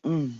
Mm.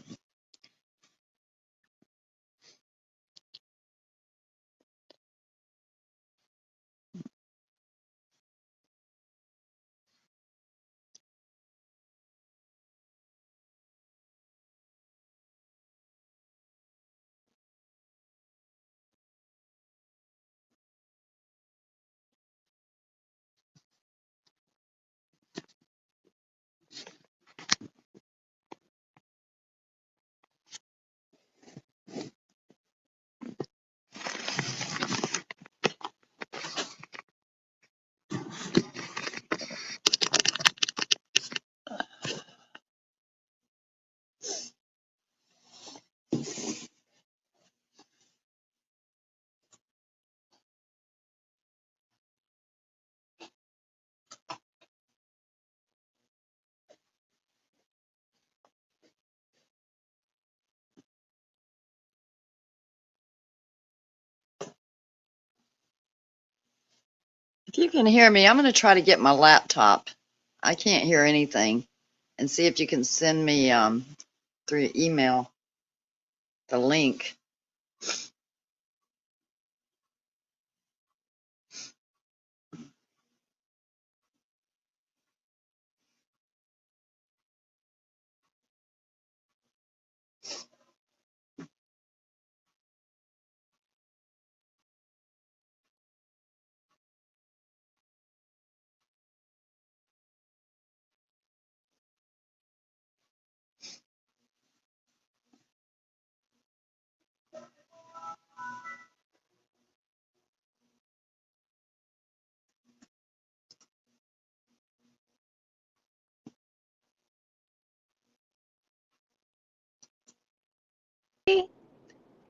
If you can hear me, I'm going to try to get my laptop. I can't hear anything, and see if you can send me through email the link.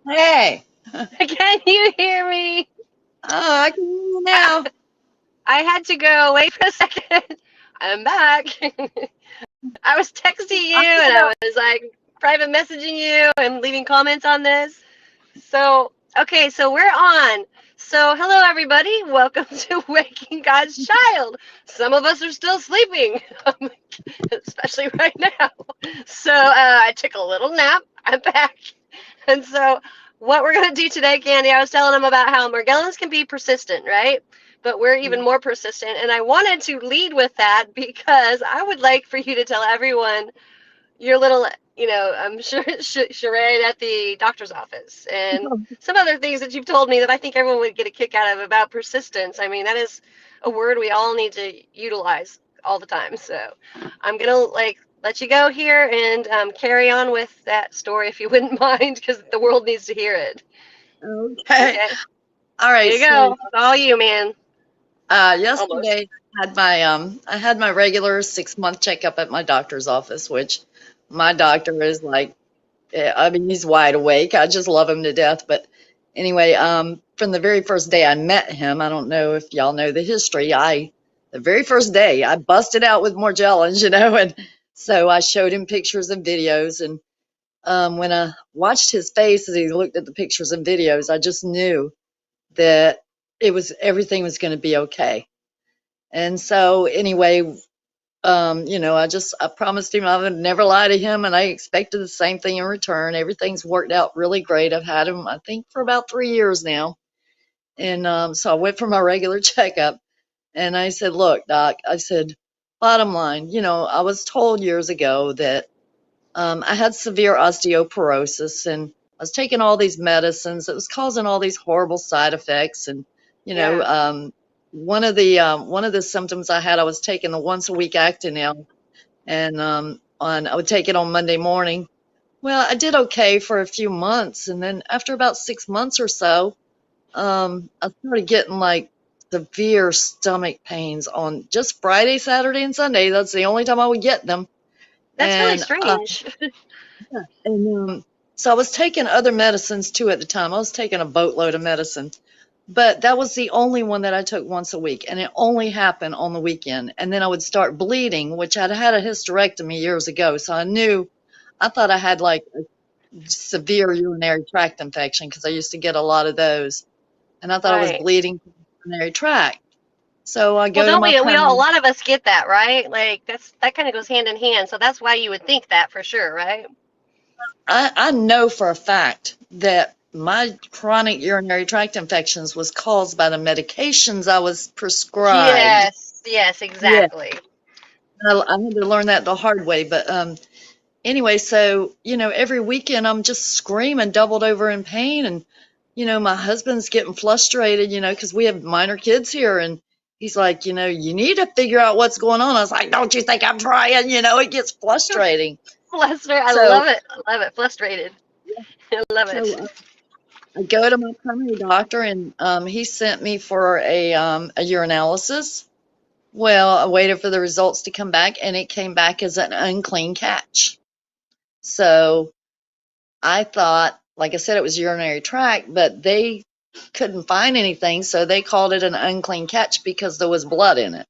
Hey, Can you hear me? oh, I can hear you I, now. I had to go away for a second. I'm back. I was texting you I and thought I was like private messaging you and leaving comments on this. So, okay, so we're on. So, hello everybody. Welcome to Waking God's Child. Some of us are still sleeping, especially right now. So, I took a little nap. I'm back. And so, what we're going to do today, Candy, I was telling them about how Morgellons can be persistent, right? But we're even more persistent. And I wanted to lead with that because I would like for you to tell everyone your little, I'm sure charade at the doctor's office and you. some other things that you've told me that I think everyone would get a kick out of about persistence. I mean, that is a word we all need to utilize all the time. So I'm going to let you go here and carry on with that story if you wouldn't mind because the world needs to hear it. Okay. Okay. All Here right. you So, go. It's all you, man. Almost. yesterday I had my regular 6 month checkup at my doctor's office, which my doctor is like, I mean, he's wide awake. I just love him to death. But anyway, from the very first day I met him, I don't know if y'all know the history. The very first day I busted out with Morgellons, and so I showed him pictures and videos. And when I watched his face as he looked at the pictures and videos, I just knew that everything was going to be okay. And so anyway, I promised him I would never lie to him, and I expected the same thing in return. Everything's worked out really great. I've had him, I think, for about 3 years now. And so I went for my regular checkup, and I said, "Look, Doc," I said, bottom line, I was told years ago that I had severe osteoporosis and I was taking all these medicines. It was causing all these horrible side effects. And, you know, Yeah. um, one of the symptoms I had, I was taking the once a week Actonel, and I would take it on Monday morning. Well, I did okay for a few months, and then after about 6 months or so, I started getting like severe stomach pains on just Friday, Saturday, and Sunday. That's the only time I would get them. That's really And strange. yeah, so I was taking other medicines too at the time. I was taking a boatload of medicine, but that was the only one that I took once a week, and it only happened on the weekend. And then I would start bleeding, which I'd had a hysterectomy years ago, so I thought I had like a severe urinary tract infection because I used to get a lot of those, and I thought I was Right. bleeding from the urinary tract. So I Well, go to don't my we all, a primary. lot of us get that, right? Like that kind of goes hand in hand. So that's why you would think that for sure, right? I know for a fact that my chronic urinary tract infections was caused by the medications I was prescribed. Yes, yes, Yeah, exactly. I had to learn that the hard way. But anyway, so every weekend I'm just screaming, doubled over in pain, and my husband's getting frustrated, because we have minor kids here, and he's like, you need to figure out what's going on. I was like, don't you think I'm trying? It gets frustrating. Flustered. I So, love it. I love it. Frustrated. I love so it. I go to my primary doctor, and he sent me for a urinalysis. Well, I waited for the results to come back, and it came back as an unclean catch. So I thought, like I said, it was urinary tract, but they couldn't find anything, so they called it an unclean catch because there was blood in it.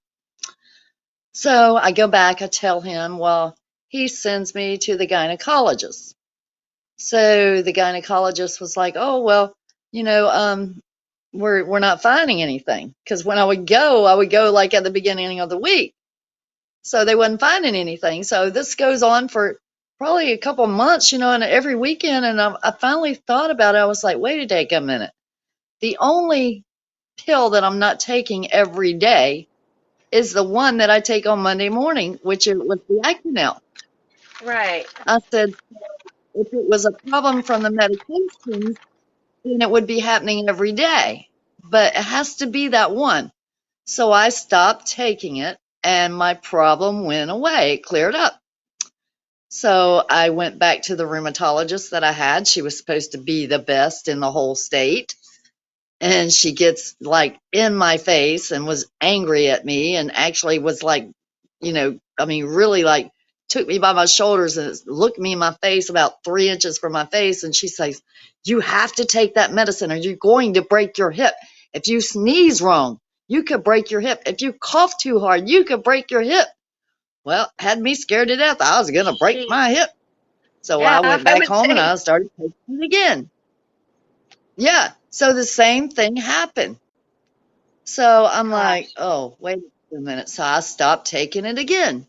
So I go back, I tell him, well, he sends me to the gynecologist. So the gynecologist was like, "Oh, well, you know, um, we're not finding anything." Because when I would go like at the beginning of the week. So they wasn't finding anything. So this goes on for probably a couple months, and every weekend. And I finally thought about it. I was like, wait a minute. The only pill that I'm not taking every day is the one that I take on Monday morning, which is with the Actonel. Right. I said, if it was a problem from the medications, then it would be happening every day. But it has to be that one. So I stopped taking it and my problem went away. It cleared up. So I went back to the rheumatologist that I had. She was supposed to be the best in the whole state. And she gets like in my face and was angry at me and actually was like, I mean, really like took me by my shoulders and looked me in my face about 3 inches from my face. And she says, you have to take that medicine or you're going to break your hip. If you sneeze wrong, you could break your hip. If you cough too hard, you could break your hip. Well, had me scared to death. I was going to break my Jeez. hip. So Yeah, I went I back would home and say. I started taking it again. Yeah. So the same thing happened. So I'm like, Gosh. oh, wait a minute. So I stopped taking it again.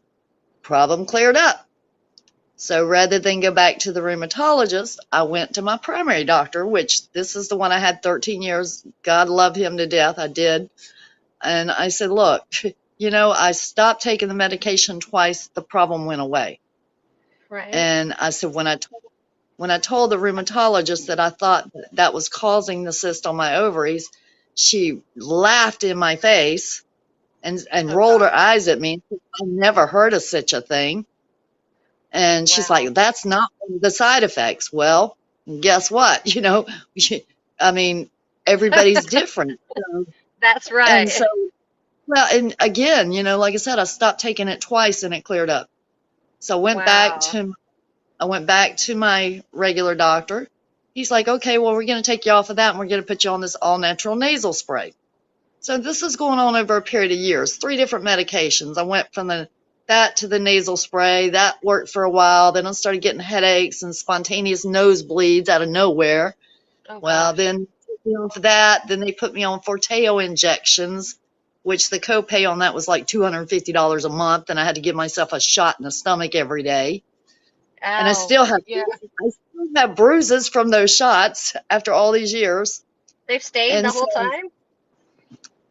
Problem cleared up. So rather than go back to the rheumatologist, I went to my primary doctor, which this is the one I had 13 years. God love him to death. I did. And I said, look, I stopped taking the medication twice. The problem went away. Right. And I said, when I told the rheumatologist that I thought that was causing the cyst on my ovaries, she laughed in my face and Oh rolled her gosh. eyes at me. I never heard of such a thing. And she's Wow. like, that's not one of the side effects. Well, guess what? I mean, everybody's different. So, That's and so, right. well, and again, like I said, I stopped taking it twice and it cleared up. So Wow. I went back to my regular doctor. He's like, okay, well, we're going to take you off of that and we're going to put you on this all natural nasal spray. So this is going on over a period of years, 3 different medications. I went from that to the nasal spray. That worked for a while. Then I started getting headaches and spontaneous nosebleeds out of nowhere. Oh Well, gosh. then took me off of that. Then they put me on Forteo injections, which the copay on that was like $250 a month, and I had to give myself a shot in the stomach every day. And Ow. Yeah. I still have bruises from those shots after all these years. They've stayed the And so whole time?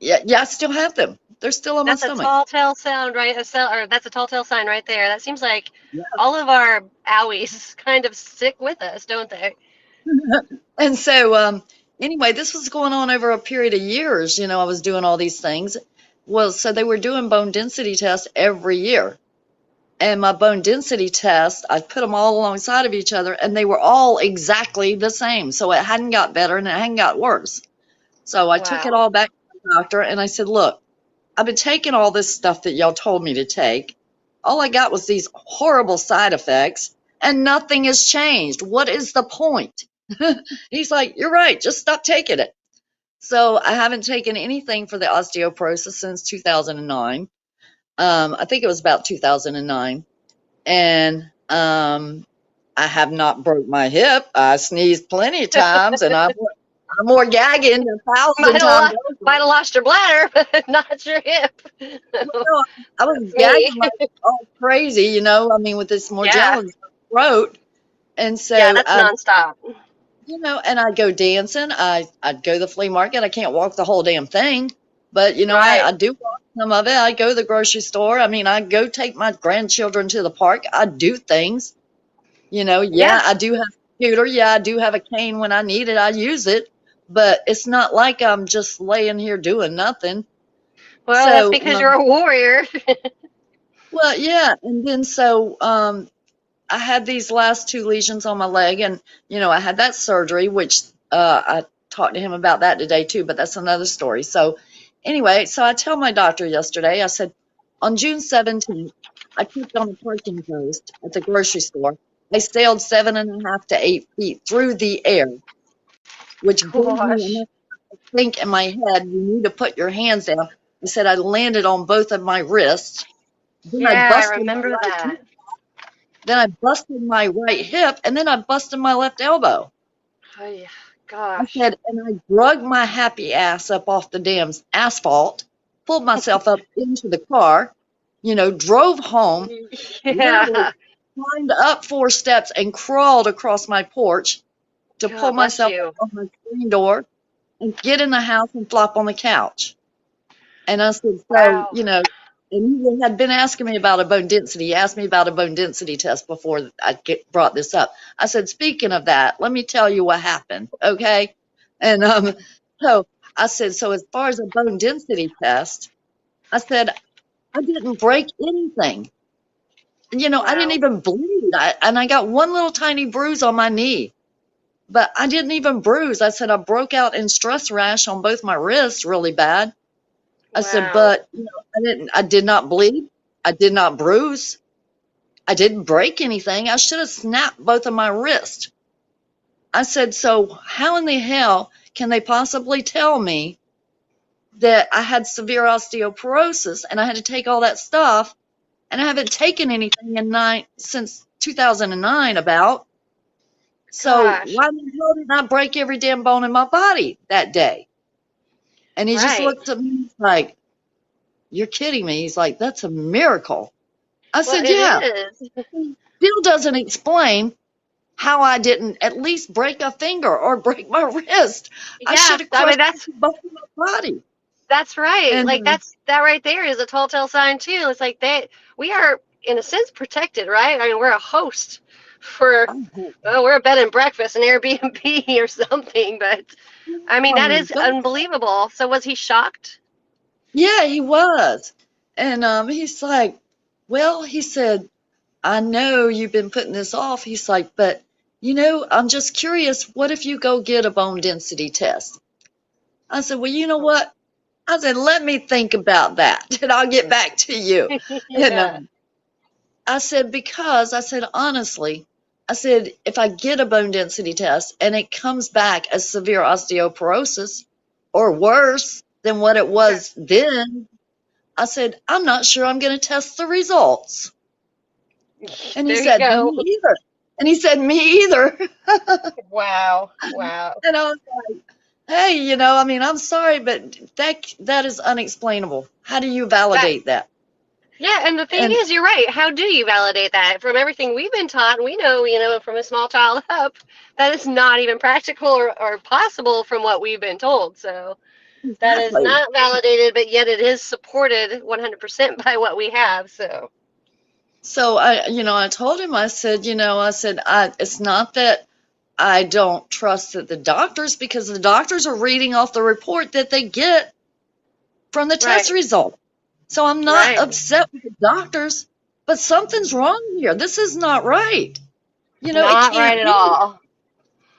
yeah, I still have them. They're still on my That's a stomach. tall tale sound, right? Or that's a tall tale sign right there. That seems like Yeah. all of our owies kind of stick with us, don't they? And so, anyway, this was going on over a period of years. I was doing all these things. Well, so they were doing bone density tests every year. And my bone density test, I put them all alongside of each other, and they were all exactly the same. So it hadn't got better and it hadn't got worse. So I took it Wow. all back to the doctor and I said, look, I've been taking all this stuff that y'all told me to take. All I got was these horrible side effects, and nothing has changed. What is the point? He's like, you're right, just stop taking it. So I haven't taken anything for the osteoporosis since 2009. I think it was about 2009. And I have not broke my hip. I sneezed plenty of times, and I'm more gagging 1,000 Might have times might over. have lost your bladder, but not your hip. Well, I was That's me. gagging like all crazy, I mean, with this Yeah. Morgellons throat. And Yeah, so, that's nonstop. and I go dancing. I'd go to the flea market. I can't walk the whole damn thing, but I Right. do walk some of it. I go to the grocery store. I mean, I go take my grandchildren to the park. I do things. Yeah. Yeah, I do have a computer. Yeah, I do have a cane when I need it. I use it, but it's not like I'm just laying here doing nothing. Well, that's So, because you're a warrior. well, yeah, and then so I had these last two lesions on my leg, and I had that surgery, which I talked to him about that today too, but that's another story. So, anyway, so I tell my doctor yesterday, I said, on June 17th, I tripped on a parking post at the grocery store. I sailed 7.5 to 8 feet through the air, which gave me Gosh. enough think in my head, you need to put your hands down. I said I landed on both of my wrists. Then I Yeah, I busted my remember right that. hip. Then I busted my right hip, and then I busted my left elbow. Oh, yeah. I Gosh. said, and I drug my happy ass up off the damn asphalt, pulled myself up into the car, drove home, literally Yeah. climbed up 4 steps and crawled across my porch to pull God bless myself up you. on my screen door and get in the house and flop on the couch. And I said, so, Wow. and he had been asking me about a bone density. He asked me about a bone density test before brought this up. I said, speaking of that, let me tell you what happened. Okay. And so I said, so as far as a bone density test, I said, I didn't break anything. I didn't Wow. even bleed. And I got one little tiny bruise on my knee, but I didn't even bruise. I said, I broke out in stress rash on both my wrists really bad. I said, Wow. but I did not bleed. I did not bruise. I didn't break anything. I should have snapped both of my wrists. I said, so how in the hell can they possibly tell me that I had severe osteoporosis and I had to take all that stuff and I haven't taken anything since 2009 about. So Gosh. why the hell did I break every damn bone in my body that day? And he just Right. looked at me like, you're kidding me. He's like, that's a miracle. I Well, said, it yeah. is. Still doesn't explain how I didn't at least break a finger or break my wrist. I Yeah. should have I mean, crushed both of my body. that's right. And Like that right there is a tall tale sign too. It's like we are in a sense protected, right? I mean, we're a host for oh, well, we're a bed and breakfast, an Airbnb or something. But I mean, oh that my is God. unbelievable. So was he shocked? Yeah, he was. And he's like, well, he said, I know you've been putting this off. He's like, but I'm just curious, what if you go get a bone density test? I said, well, you know what? I said, let me think about that and I'll get back to you. And Yeah. I said, because I said, honestly, I said, if I get a bone density test and it comes back as severe osteoporosis or worse than what it Yeah. was then, I said, I'm not sure I'm going to test the results. And he There you said, go. me either. And he said, me either. Wow. Wow. And I was like, hey, I mean, I'm sorry, but that is unexplainable. How do you That validate that? Yeah, and the thing And is, you're right. How do you validate that? From everything we've been taught, and we know, from a small child up, that is not even practical or possible from what we've been told. So, That is Exactly. not validated, but yet it is supported 100% by what we have. So, So I told him, it's not that I don't trust the doctors because the doctors are reading off the report that they get from the test right, result. So I'm not right. upset with the doctors, but something's wrong here. This is not right. It Not right can't at be. all.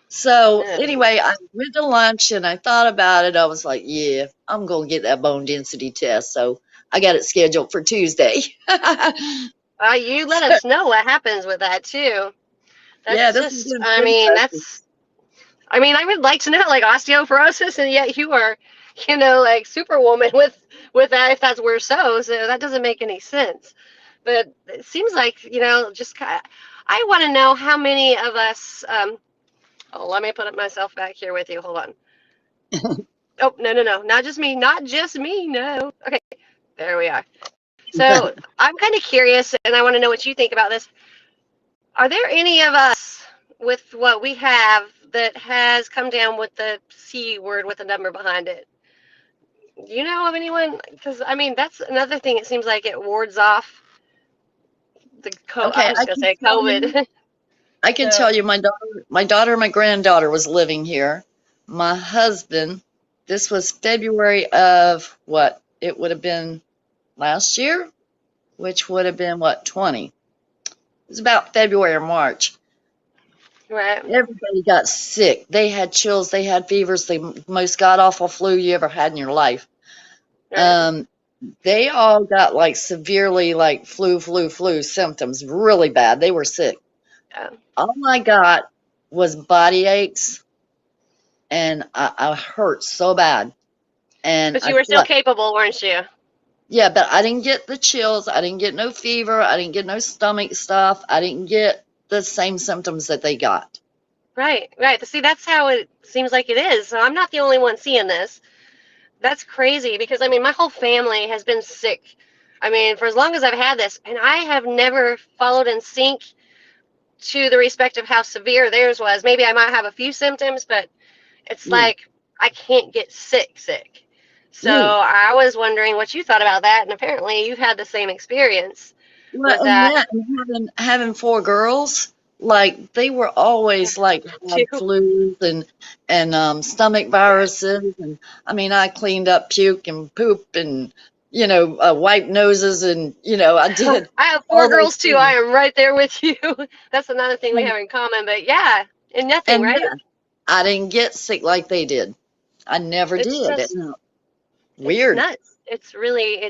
So No. anyway, I went to lunch and I thought about it. I was like, yeah, I'm going to get that bone density test. So I got it scheduled for Tuesday. You let So, us know what happens with that too. yeah, That's this has just, been interesting. I mean, I would like to know like osteoporosis, and yet you are, like superwoman with that if that's where so. So that doesn't make any sense. But it seems like, just kind of, I want to know how many of us. Oh, let me put it myself back here with you. Hold on. Oh, no, no, no, not just me, not just me. No. Okay, there we are. So I'm kind of curious, and I want to know what you think about this. Are there any of us with what we have that has come down with the C word with a number behind it? Do you know of anyone? Because I mean, that's another thing. It seems like it wards off Okay, I'm just gonna say COVID. I can So tell you my granddaughter was living here. My husband, this was February of what? It would have been last year, which would have been what, 20. It was about February or March. right, Everybody got sick. They had chills, they had fevers, the most god awful flu you ever had in your life. right. Um, they all got like severely like flu symptoms, really bad. They were sick. Yeah. All I got was body aches and I hurt so bad and But I you were still slept. capable, weren't you? Yeah, but I didn't get the chills. I didn't get no fever. I didn't get no stomach stuff. I didn't get the same symptoms that they got. Right, right. See, that's how it seems like it is. So I'm not the only one seeing this. That's crazy because I mean, my whole family has been sick. I mean, for as long as I've had this, and I have never followed in sync to the respect of how severe theirs was. Maybe I might have a few symptoms, but it's Yeah. like I can't get sick. So Yeah. I was wondering what you thought about that, and apparently you've had the same experience Well, with and that yeah, and having four girls, like they were always like too. had flus and stomach Yeah. viruses, and I mean I cleaned up puke and poop and wiped noses and I did I have four all those girls too. I things. am right there with you. That's another thing we And, have in common. But yeah, and nothing, and right? yeah, I didn't get sick like they did. I never It's did. just, it's Weird. nuts. It's really,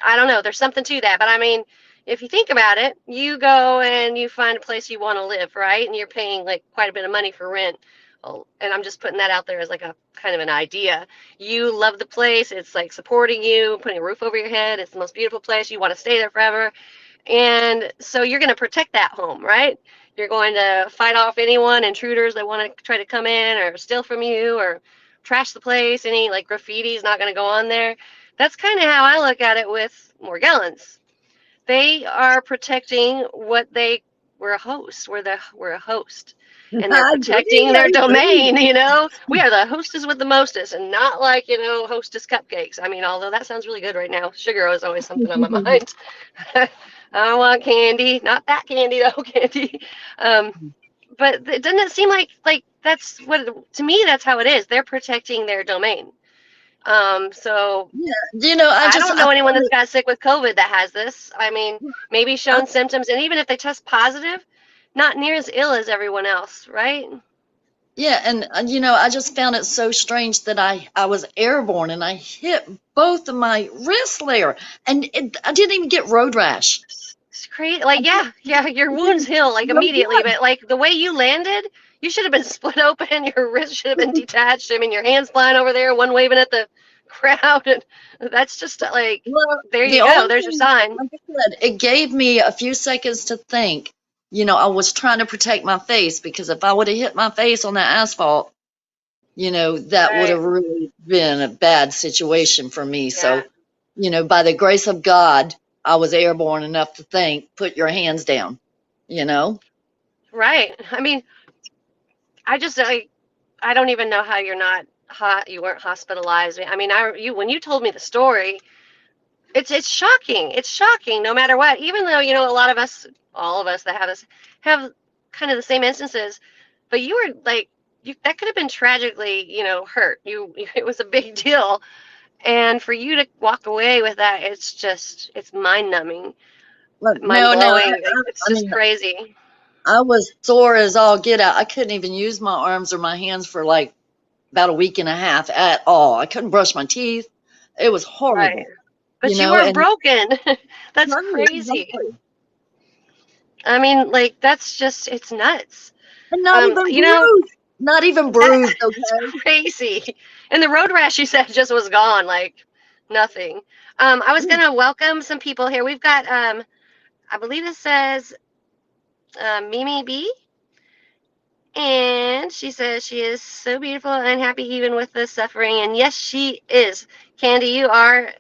I don't know. There's something to that. But I mean, if you think about it, you go and you find a place you want to live, right? And you're paying like quite a bit of money for rent. Oh, and I'm just putting that out there as like a kind of an idea. You love the place. It's like supporting you, putting a roof over your head. It's the most beautiful place. You want to stay there forever. And so you're going to protect that home, right? You're going to fight off anyone, intruders that want to try to come in or steal from you or trash the place. Any like graffiti is not going to go on there. That's kind of how I look at it with Morgellons. They are protecting what they were a host. We're a host, and they're I protecting agree. their I agree. domain. We are the hostess with the mostest, and not like hostess cupcakes. I mean, although that sounds really good right now, sugar is always something on my mind. I want candy, not that candy though, candy. Um, but it doesn't seem like that's what to me. That's how it is. They're protecting their domain. So Yeah, I don't I know anyone find that's it. got sick with COVID that has this. I mean, maybe I shown symptoms, and even if they test positive, not near as ill as everyone else, right? Yeah, and I just found it so strange that I was airborne and I hit both of my wrists there, and I didn't even get road rash. It's crazy. Like, I did, yeah, yeah, your I wounds didn't, heal like no immediately, blood. but like the way you landed, you should have been split open. Your wrist should have been detached. I mean, your hands flying over there, one waving at the crowd, and that's just like, Well, there the you go. only There's your thing, sign. like I said, it gave me a few seconds to think. I was trying to protect my face because if I would have hit my face on that asphalt, that would Right. have really been a bad situation for me. Yeah. So, by the grace of God, I was airborne enough to think, put your hands down, you know? Right. I mean, I just I don't even know how you're not. you weren't hospitalized. I mean, when you told me the story, it's shocking. It's shocking no matter what. Even though, a lot of us, all of us that have this, have kind of the same instances, but you were like, that could have been tragically, hurt. It was a big deal. And for you to walk away with that, it's mind numbing, Well, mind no, blowing. It's I just mean, crazy. I was sore as all get out. I couldn't even use my arms or my hands for like about a week and a half at all. I couldn't brush my teeth. It was Right. horrible, But you weren't and broken. That's right, crazy. exactly. I mean, like, it's nuts. And not even You know, bruised. Not even that bruised, is okay? crazy. And the road rash you said just was gone, like nothing. I was gonna welcome some people here. We've got I believe it says Mimi B, and she says she is so beautiful and happy even with the suffering. And yes, she is. Candy, you are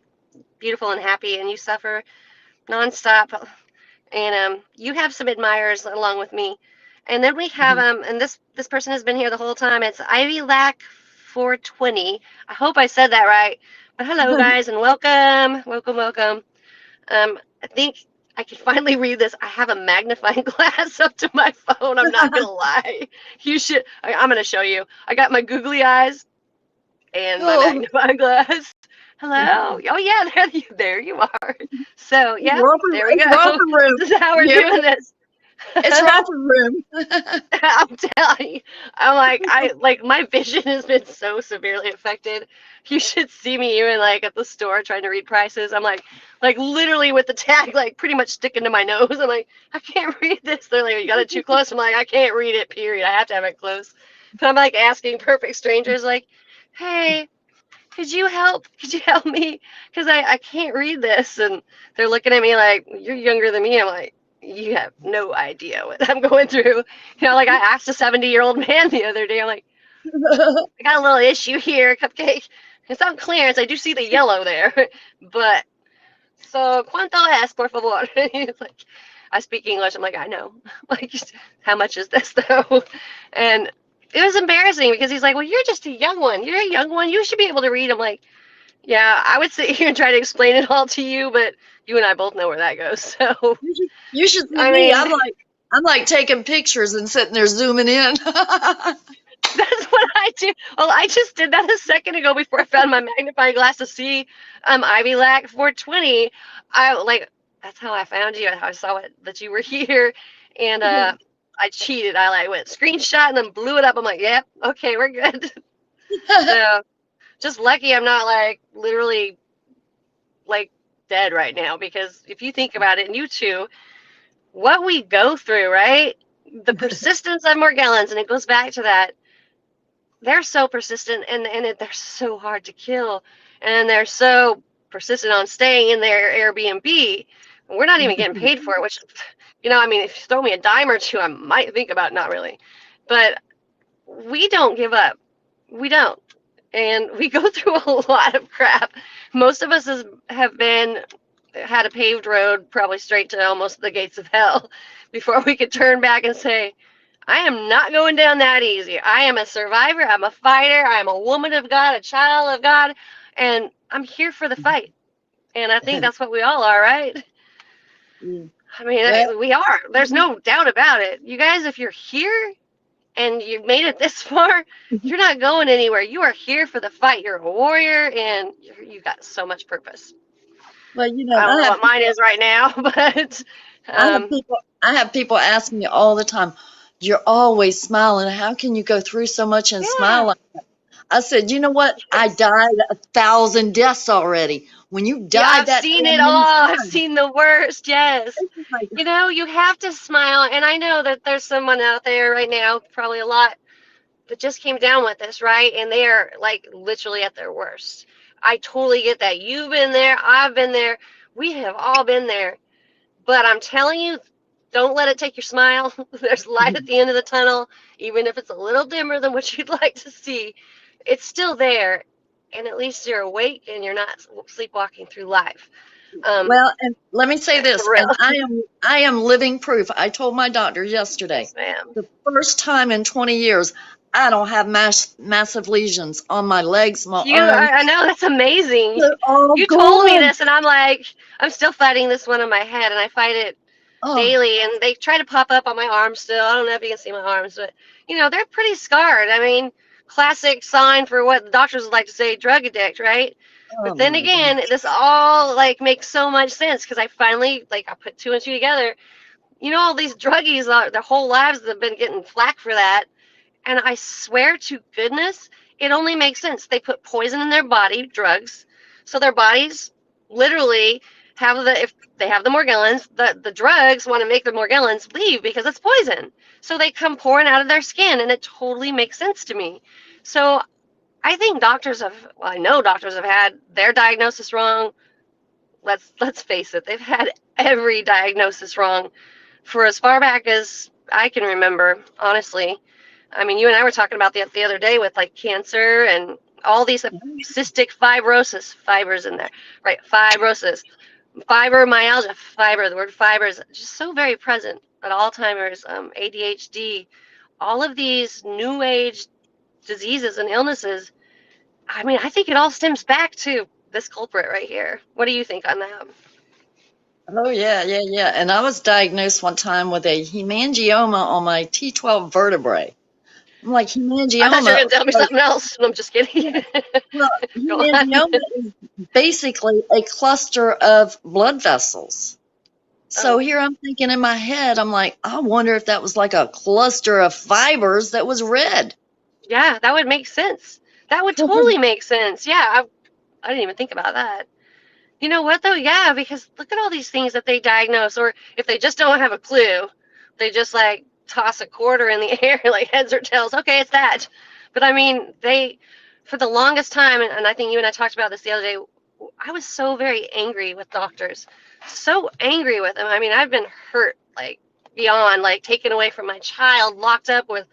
beautiful and happy, and you suffer nonstop. And you have some admirers along with me. And then we have and this person has been here the whole time. It's Ivy Lack 420. I hope I said that right. But hello guys and welcome, welcome, welcome. I think I can finally read this. I have a magnifying glass up to my phone. I'm not gonna lie. You should. I'm gonna show you. I got my googly eyes and my Oh, magnifying glass. Hello. Oh yeah, there you are. So yeah, there we it's go. romper room. This is how we're You, doing this. it's romper room. I'm telling you, I'm like, my vision has been so severely affected. You should see me even like at the store trying to read prices. I'm like literally with the tag like pretty much sticking to my nose. I'm like, I can't read this. They're like, you got it too close. I'm like, I can't read it. Period. I have to have it close. But I'm like asking perfect strangers, like, hey, could you help? Could you help me? Because I can't read this. And they're looking at me like, you're younger than me. I'm like, you have no idea what I'm going through. Like I asked a 70-year-old man the other day, I'm like, I got a little issue here, Cupcake. It's on clearance. I do see the yellow there. But, so, ¿cuánto es, por favor? He's like, I speak English. I'm like, I know. Like, how much is this, though? And it was embarrassing because he's like, well, you're just a young one. You're a young one. You should be able to read. I'm like, yeah, I would sit here and try to explain it all to you, but you and I both know where that goes. So, You should see I me. mean, I'm like taking pictures and sitting there zooming in. that's what I do. Well, I just did that a second ago before I found my magnifying glass to see Ivy Lack 420. That's how I found you. I saw it that you were here, and I cheated. I like went screenshot and then blew it up. I'm like, yep, okay, we're good. So just lucky I'm not like literally like dead right now, because if you think about it, and you too, what we go through, right? The persistence of Morgellons, and it goes back to that. They're so persistent, and they're so hard to kill, and they're so persistent on staying in their Airbnb. We're not even getting paid for it, which, I mean, if you throw me a dime or two, I might think about not really. But we don't give up. We don't. And we go through a lot of crap. Most of us have had a paved road probably straight to almost the gates of hell before we could turn back and say, I am not going down that easy. I am a survivor. I'm a fighter. I'm a woman of God, a child of God, and I'm here for the fight. And I think that's what we all are, right? I Well, mean, we are. There's no doubt about it. You guys, if you're here and you made it this far, you're not going anywhere. You are here for the fight. You're a warrior, and you got so much purpose. well, I don't know what mine is right now, but I have people ask me all the time, "You're always smiling. How can you go through so much and yeah, smile?" I said, "You know what? I yes. died 1,000 deaths already. When you Yeah, died I've that seen it damn many all. I've times, seen the worst. Yes. it's just like, You have to smile. And I know that there's someone out there right now, probably a lot, that just came down with this, right? And they are like literally at their worst. I totally get that. You've been there. I've been there. We have all been there. But I'm telling you, don't let it take your smile. There's light at the end of the tunnel, even if it's a little dimmer than what you'd like to see. It's still there, and at least you're awake and you're not sleepwalking through life. Um, well, and let me say for this, and real. I am living proof. I told my doctor yesterday, Yes, ma'am. the first time in 20 years, I don't have massive lesions on my legs, my You, arms. I know, that's amazing. They're all You told me gone. this, and I'm like, I'm still fighting this one in my head, and I fight it Oh, daily, and they try to pop up on my arms still. I don't know if you can see my arms, but they're pretty scarred. I mean, classic sign for what the doctors would like to say, drug addict, right? oh But then my again, gosh. this all like makes so much sense because I finally I put two and two together. All these druggies, their whole lives have been getting flack for that, and I swear to goodness, it only makes sense. They put poison in their body, drugs, so their bodies literally have if they have the Morgellons, the drugs want to make the Morgellons leave because it's poison. So they come pouring out of their skin, and it totally makes sense to me. So I think I know doctors have had their diagnosis wrong. Let's face it, they've had every diagnosis wrong for as far back as I can remember, honestly. I mean, you and I were talking about the other day with like cancer and all these cystic fibrosis fibers in there, right? Fibrosis, fibromyalgia, fiber. The word fiber is just so very present at Alzheimer's, ADHD, all of these new age diseases and illnesses. I mean, I think it all stems back to this culprit right here. What do you think on that? Oh yeah, yeah, yeah. And I was diagnosed one time with a hemangioma on my T12 vertebrae. I'm like, I thought you were hemangioma? going to tell me Like, something else. I'm just kidding. yeah. Well, Go on. hemangioma is basically a cluster of blood vessels. So Oh, here I'm thinking in my head, I'm like, I wonder if that was like a cluster of fibers that was red. yeah, that would make sense. That would totally make sense. Yeah, I didn't even think about that. You know what though? Yeah, because look at all these things that they diagnose, or if they just don't have a clue, they just like toss a quarter in the air, like heads or tails. Okay, it's that. But I mean, for the longest time, and I think you and I talked about this the other day, I was so very angry with doctors, so angry with them. I mean, I've been hurt like beyond, like taken away from my child, locked up with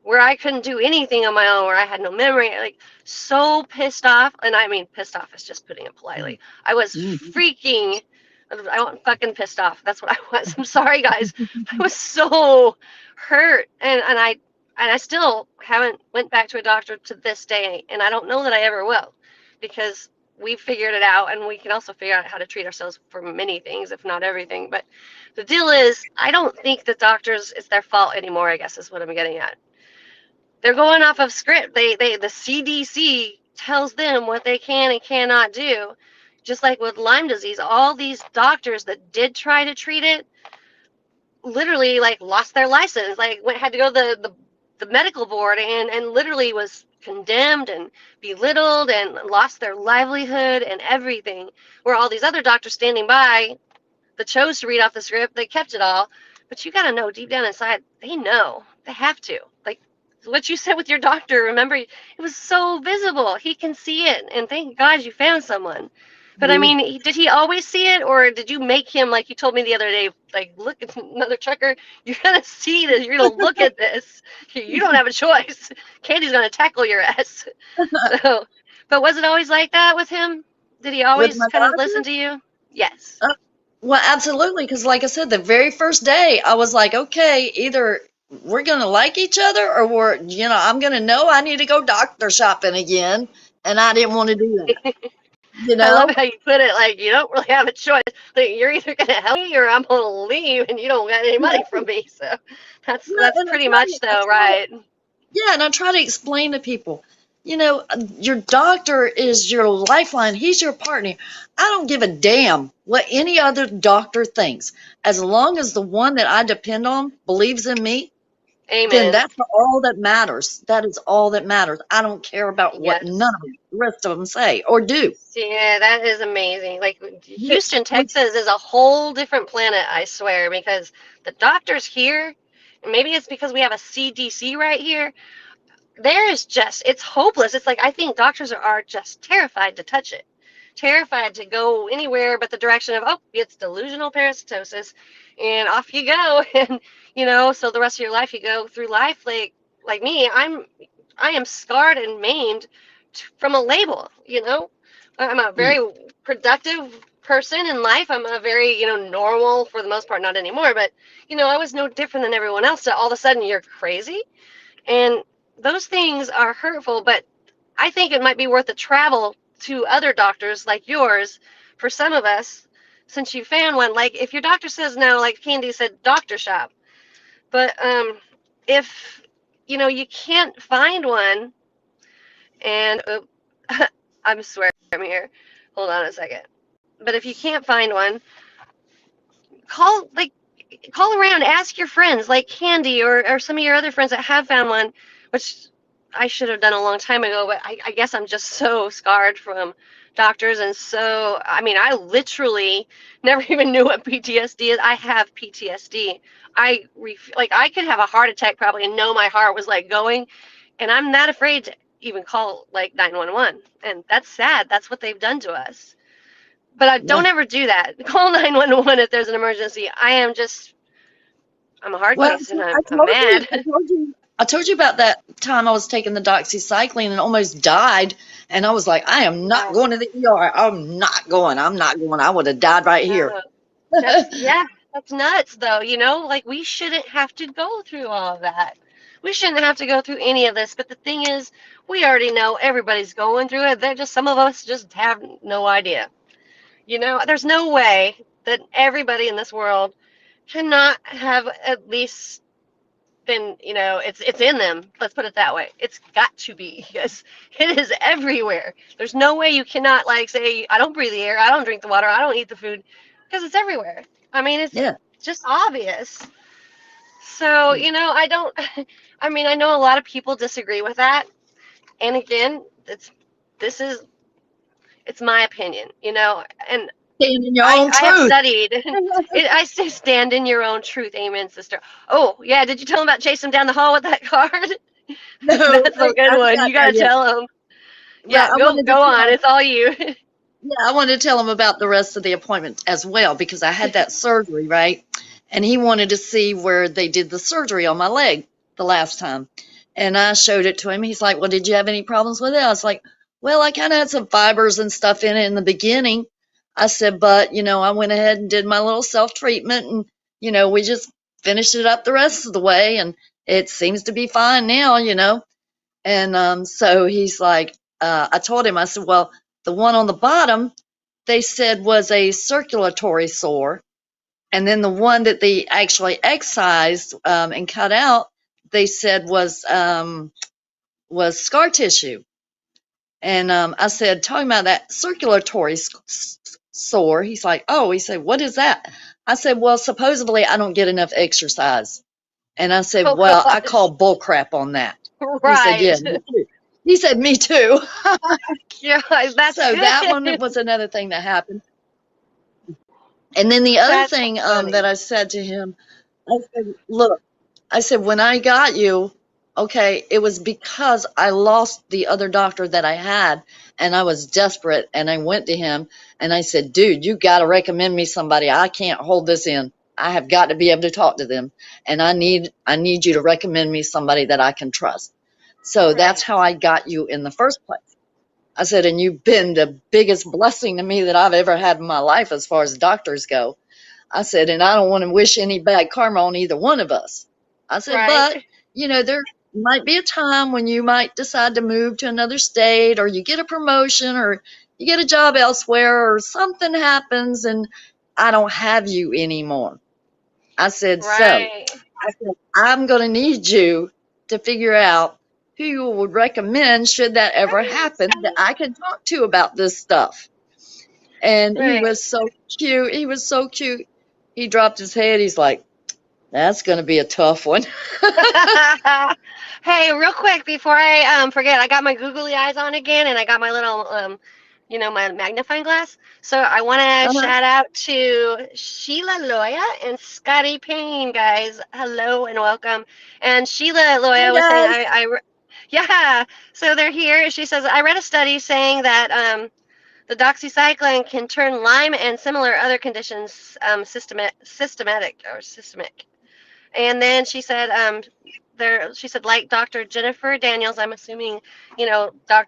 where I couldn't do anything on my own, where I had no memory, like so pissed off. And I mean, pissed off is just putting it politely. I was Mhm. freaking, I want fucking pissed off. That's what I was. I'm sorry, guys. I was so hurt, and I still haven't went back to a doctor to this day, and I don't know that I ever will, because we figured it out, and we can also figure out how to treat ourselves for many things, if not everything. But the deal is, I don't think the doctors, it's their fault anymore, I guess is what I'm getting at. They're going off of script. The CDC tells them what they can and cannot do. Just like with Lyme disease, all these doctors that did try to treat it literally like lost their license, like had to go to the medical board, and literally was condemned and belittled and lost their livelihood and everything. Where all these other doctors standing by that chose to read off the script, they kept it all. But you got to know deep down inside, they know. They have to. Like what you said with your doctor, remember, it was so visible. He can see it. And thank God you found someone. But I Yeah. mean, did he always see it, or did you make him, like you told me the other day, like, look at another trucker? You're going to see this. You're going to look at this. You don't have a choice. Candy's going to tackle your ass. So, but was it always like that with him? Did he With always my kind of listen doctor? to you? Yes. Uh, well, absolutely. Because, like I said, the very first day, I was like, okay, either we're going to like each other or I'm going to know I need to go doctor shopping again. And I didn't want to do that, you I love know? how you put it. Like you don't really have a choice. Like you're either gonna help me or I'm gonna leave, and you don't get any money from me. So No, that's and pretty much I though, try to, right? yeah, and I try to explain to people, your doctor is your lifeline. He's your partner. I don't give a damn what any other doctor thinks. As long as the one that I depend on believes in me, then Amen. that's all that matters. That is all that matters. I don't care about what none Yes. of the rest of them say or do. Yeah, that is amazing. Like Which, Houston, which, Texas is a whole different planet, I swear, because the doctors here, and maybe it's because we have a CDC right here, there is just, it's hopeless. It's like I think doctors are just terrified to touch it, terrified to go anywhere but the direction of, oh, it's delusional parasitosis, and off you go. And so the rest of your life you go through life like me. I am scarred and maimed from a label. I'm a very productive person in life. I'm a very normal for the most part, not anymore, but I was no different than everyone else. So all of a sudden you're crazy, and those things are hurtful, but I think it might be worth the travel to other doctors like yours for some of us, since you found one. Like if your doctor says no, like Candy said, doctor shop. But if you can't find one, and I'm swearing here. Hold on a second. But if you can't find one, call like call around, ask your friends like Candy or some of your other friends that have found one, which I should have done a long time ago, but I guess I'm just so scarred from doctors. And so, I mean, I literally never even knew what PTSD is. I have PTSD. Like I could have a heart attack probably and know my heart was like going, and I'm not afraid to even call like 911. And that's sad. That's what they've done to us. But I don't Yeah. ever do that. Call 911 if there's an emergency. I'm a hard Well, case and see, I'm mad. I told you about that time I was taking the doxycycline and almost died. And I was like, I am not Yeah. going to the ER. I'm not going. I'm not going. I would have died right here. No. Yeah, that's nuts though, like we shouldn't have to go through all of that. We shouldn't have to go through any of this, but the thing is, we already know everybody's going through it. They're just some of us just have no idea. There's no way that everybody in this world cannot have at least been, it's in them. Let's put it that way. It's got to be because it is everywhere. There's no way you cannot like say, I don't breathe the air, I don't drink the water, I don't eat the food, because it's everywhere. I mean, it's Yeah. just obvious. So, I don't, I mean, I know a lot of people disagree with that. And again, this is, it's my opinion, and Stand in your I, own I have truth. studied. I say stand in your own truth. Amen, sister. Oh, yeah. Did you tell him about chase him down the hall with that card? No, That's a good I haven't one. got You there got to yet. tell him. But Yeah, I go wanted to go on. tell, It's all you. yeah, I wanted to tell him about the rest of the appointment as well because I had that surgery, right? And he wanted to see where they did the surgery on my leg the last time. And I showed it to him. He's like, well, did you have any problems with it? I was like, well, I kind of had some fibers and stuff in it in the beginning. I said, but, I went ahead and did my little self treatment and, we just finished it up the rest of the way. And it seems to be fine now. And so he's like, I told him, I said, well, the one on the bottom, they said was a circulatory sore. And then the one that they actually excised and cut out, they said was scar tissue. And I said, talking about that circulatory sore, he's like, oh, he said, what is that? I said, well, supposedly I don't get enough exercise. And I said, Oh well, I gosh. call bull crap on that. He said, Right. yeah, me too. He said, me too. Yeah, that's So that good. one was another thing that happened. And then the other That's thing that funny. I said to him, I said, look, I said, when I got you, okay, it was because I lost the other doctor that I had and I was desperate and I went to him and I said, dude, you got to recommend me somebody. I can't hold this in. I have got to be able to talk to them and I need you to recommend me somebody that I can trust. So that's Right. how I got you in the first place. I said, and you've been the biggest blessing to me that I've ever had in my life as far as doctors go. I said, and I don't want to wish any bad karma on either one of us. I said, but, Right. there might be a time when you might decide to move to another state or you get a promotion or you get a job elsewhere or something happens and I don't have you anymore. I said, so Right. I said, I'm going to need you to figure out who you would recommend should that ever happen that I can talk to about this stuff. And he Right. was so cute. He was so cute. He dropped his head. He's like, that's going to be a tough one. Hey, real quick before I forget, I got my googly eyes on again, and I got my little my magnifying glass. So I want to Uh-huh. shout out to Sheila Loya and Scotty Payne, guys. Hello and welcome. And Sheila Hey, Loya was saying, guys. yeah. So they're here. She says I read a study saying that the doxycycline can turn Lyme and similar other conditions systematic or systemic. And then she said there, she said, like Dr. Jennifer Daniels. I'm assuming,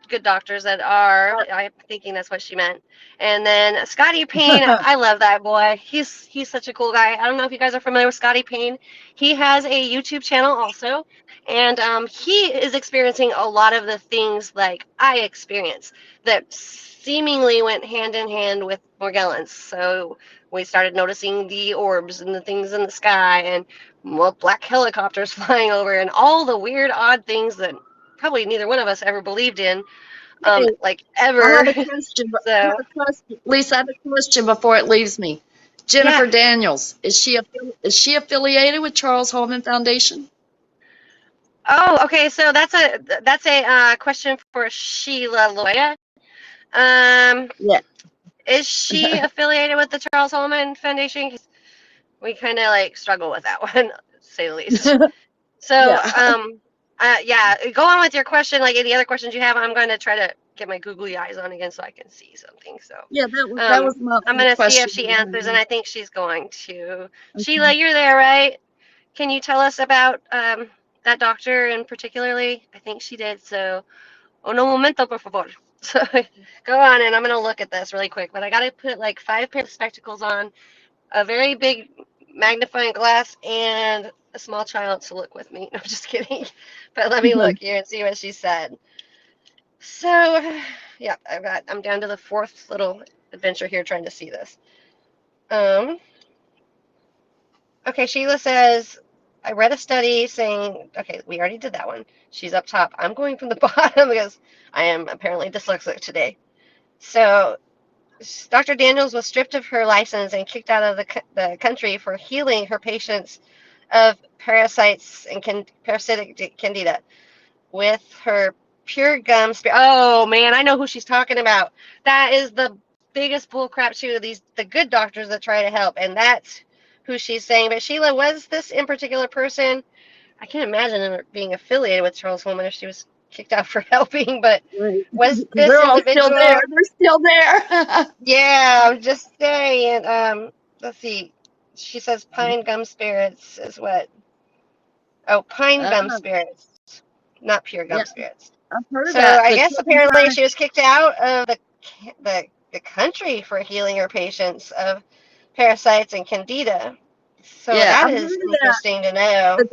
good doctors that are. I'm thinking that's what she meant. And then Scotty Payne, I love that boy. He's such a cool guy. I don't know if you guys are familiar with Scotty Payne. He has a YouTube channel also, and he is experiencing a lot of the things like I experience that seemingly went hand in hand with Morgellons. So we started noticing the orbs and the things in the sky, and black helicopters flying over, and all the weird, odd things that probably neither one of us ever believed in, Hey, like I ever. have a question. I have So, a question. Lisa, I have a question before it leaves me. yeah. Jennifer Daniels, is she affiliated with Charles Holman Foundation? Oh, okay. So that's a question for Sheila Loya. Um, Yeah. is she affiliated with the Charles Holman Foundation? 'Cause we kind of like struggle with that one, to say the least. So, Yeah. yeah, go on with your question. Like any other questions you have, I'm going to try to get my googly eyes on again so I can see something. So, Yeah, that was my I'm only going to see if question. she answers, and I think she's going to. Sheila, Okay. you're there, right? Can you tell us about that doctor and particularly? I think she did. So, no momento, por favor. So, go on, and I'm going to look at this really quick. But I got to put like 5 pairs of spectacles on, a very big magnifying glass, and a small child to look with me. No, I'm just kidding. But let me look here and see what she said. So, yeah, I'm down to the 4th little adventure here trying to see this. Um, okay, Sheila says, I read a study saying, okay, we already did that one. She's up top. I'm going from the bottom because I am apparently dyslexic today. So, Dr. Daniels was stripped of her license and kicked out of the country for healing her patients of parasites and parasitic candida with her pure gum spirit. Oh man, I know who she's talking about. That is the biggest bullcrap too. The good doctors that try to help, and that's who she's saying. But Sheila, was this in particular person? I can't imagine her being affiliated with Charles Holman if she was kicked out for helping. But Right. was Because this they're all still there. individual? They're still there. Yeah, I'm just saying. Let's see. She says pine gum spirits is what? Oh, pine gum uh, spirits, not pure yeah, gum spirits. I've heard of So that. I The guess apparently turpentine. she was kicked out of the country for healing her patients of parasites and candida. So Yeah, that I've is heard of that. interesting to know. But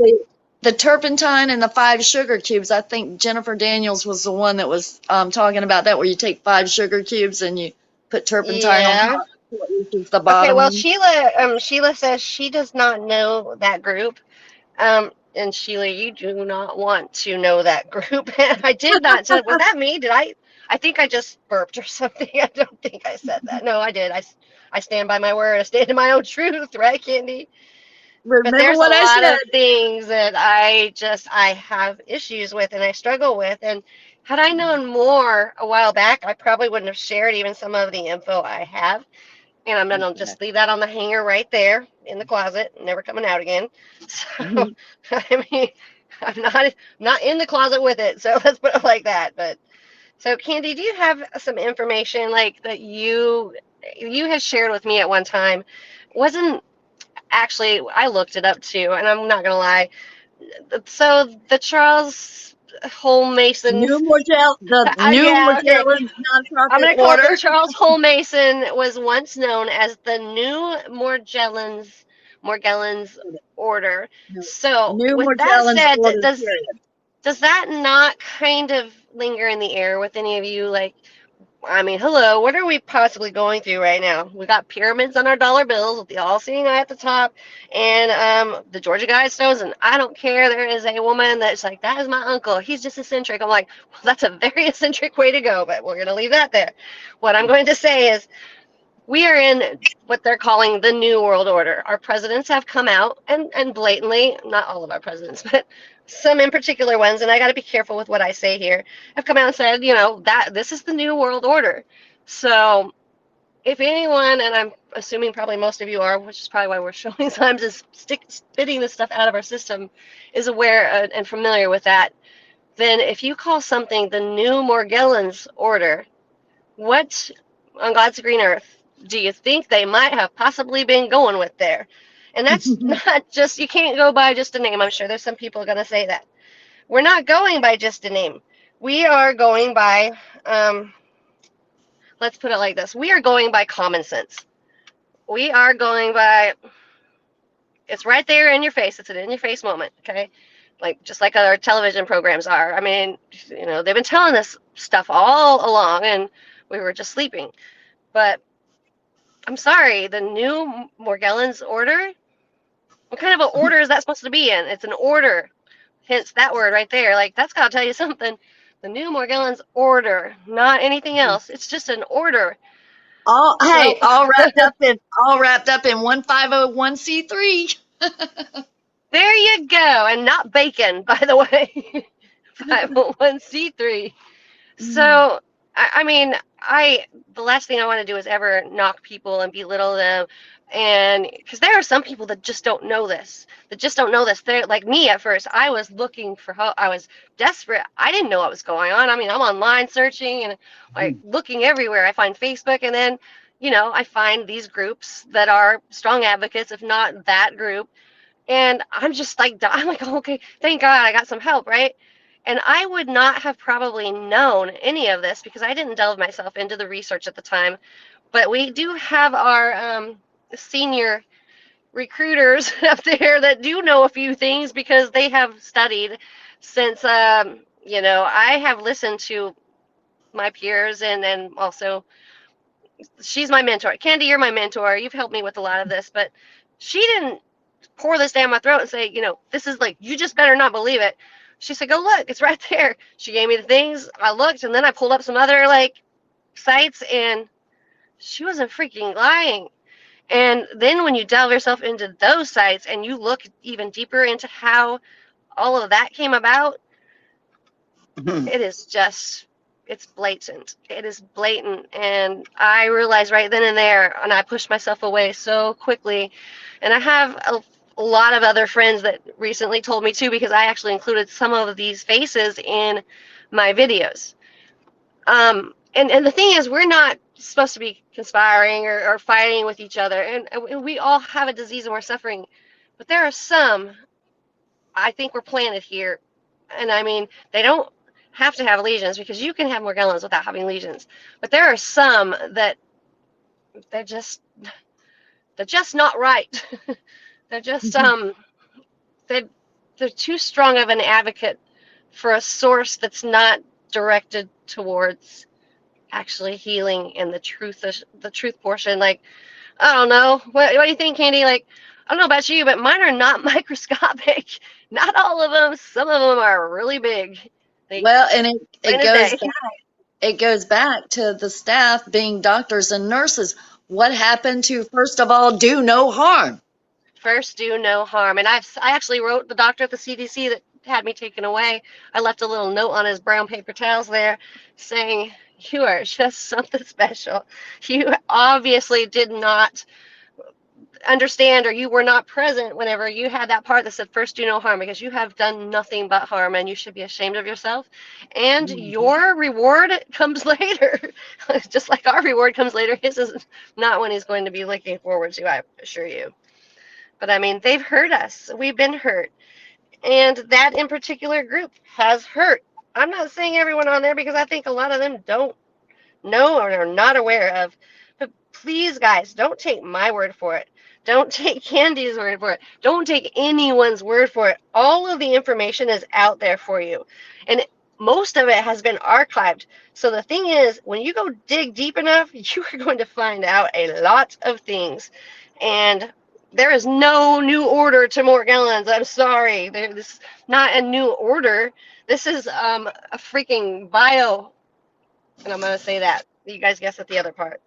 the turpentine and the 5 sugar cubes, I think Jennifer Daniels was the one that was talking about that, where you take 5 sugar cubes and you put turpentine on Yeah. top, so it reaches the Okay. Well, bottom. Sheila says she does not know that group. And Sheila, you do not want to know that group. I did not. So was that me? Did I? I think I just burped or something. I don't think I said that. No, I did. I stand by my word. I stand in my own truth, right, Candy? But Remember there's a what I lot said? of things that I have issues with and I struggle with. And had I known more a while back, I probably wouldn't have shared even some of the info I have. And I'm gonna Okay. just leave that on the hanger right there in the closet, never coming out again. So Mhm. I mean, I'm not in the closet with it. So let's put it like that. But so Candy, do you have some information like that you had shared with me at one time? Wasn't actually, I looked it up too, and I'm not gonna lie. So the Charles Hole Mason, The new yeah, okay. Morgellons I'm nonprofit going to call it the order. Charles Hole Mason was once known as the New Morgellons Order. No, So, new with that Morgellons said, order period. does that not kind of linger in the air with any of you? Like, I mean, hello, what are we possibly going through right now? We got pyramids on our dollar bills with the all-seeing eye at the top, and the Georgia Guidestones, and I don't care. There is a woman that's like, that is my uncle. He's just eccentric. I'm like, well, that's a very eccentric way to go, but we're gonna leave that there. What I'm going to say is, we are in what they're calling the New World Order. Our presidents have come out and blatantly, not all of our presidents, but some in particular ones, and I got to be careful with what I say here, have come out and said, that this is the New World Order. So if anyone, and I'm assuming probably most of you are, which is probably why we're showing signs is spitting this stuff out of our system, is aware and familiar with that, then if you call something the New Morgellons Order, what on God's green earth do you think they might have possibly been going with there? And that's not just, you can't go by just a name. I'm sure there's some people going to say that. We're not going by just a name. We are going by, um, let's put it like this, we are going by common sense. We are going by, it's right there in your face. It's an in your face moment, okay? Like just like our television programs are. I mean, they've been telling us stuff all along, and we were just sleeping. But I'm sorry, the new Morgellons order. What kind of an order is that supposed to be in? It's an order. Hence that word right there. Like that's gotta tell you something. The new Morgellons order, not anything else. It's just an order. All So hey, all wrapped up in one 501c3. there you go, and not bacon, by the way. 501c3. Mm. So, I mean, the last thing I want to do is ever knock people and belittle them. And because there are some people that just don't know this, They're like me at first. I was looking for help. I was desperate. I didn't know what was going on. I mean, I'm online searching and like looking everywhere. I find Facebook, and then, I find these groups that are strong advocates, if not that group, and I'm just like, I'm like, oh, okay, thank God I got some help, right? And I would not have probably known any of this because I didn't delve myself into the research at the time. But we do have our senior recruiters up there that do know a few things because they have studied since, I have listened to my peers, and also she's my mentor. Candy, you're my mentor. You've helped me with a lot of this, but she didn't pour this down my throat and say, this is like, you just better not believe it. She said, go look, it's right there. She gave me the things. I looked, and then I pulled up some other like sites, and she wasn't freaking lying. And then when you delve yourself into those sites and you look even deeper into how all of that came about, it is just, it's blatant. It is blatant. And I realized right then and there, and I pushed myself away so quickly. And I have a lot of other friends that recently told me too, because I actually included some of these faces in my videos. And the thing is, we're not supposed to be conspiring or fighting with each other. And we all have a disease and we're suffering. But there are some, I think, were planted here. And I mean, they don't have to have lesions because you can have Morgellons without having lesions. But there are some that they're just they're just not right. they're just they they're too strong of an advocate for a source that's not directed towards actually healing and the truth portion. Like, I don't know. What do you think, Candy? Like, I don't know about you, but mine are not microscopic. Not all of them. Some of them are really big. Like, Well, and it plain as day. goes back to the staff being doctors and nurses. What happened to first of all do no harm? First, do no harm. And I actually wrote the doctor at the CDC that had me taken away. I left a little note on his brown paper towels there saying, you are just something special. You obviously did not understand, or you were not present whenever you had that part that said first do no harm, because you have done nothing but harm and you should be ashamed of yourself, and Mhm. your reward comes later. Just like our reward comes later, his is not when he's going to be looking forward to, I assure you. But I mean, they've hurt us, we've been hurt, and that in particular group has hurt. I'm not saying everyone on there because I think a lot of them don't know or are not aware of. But please, guys, don't take my word for it. Don't take Candy's word for it. Don't take anyone's word for it. All of the information is out there for you. And most of it has been archived. So the thing is, when you go dig deep enough, you are going to find out a lot of things. And there is no new order to Morgellons. I'm sorry. This is not a new order. This is a freaking bio, and I'm going to say that. You guys guess at the other part.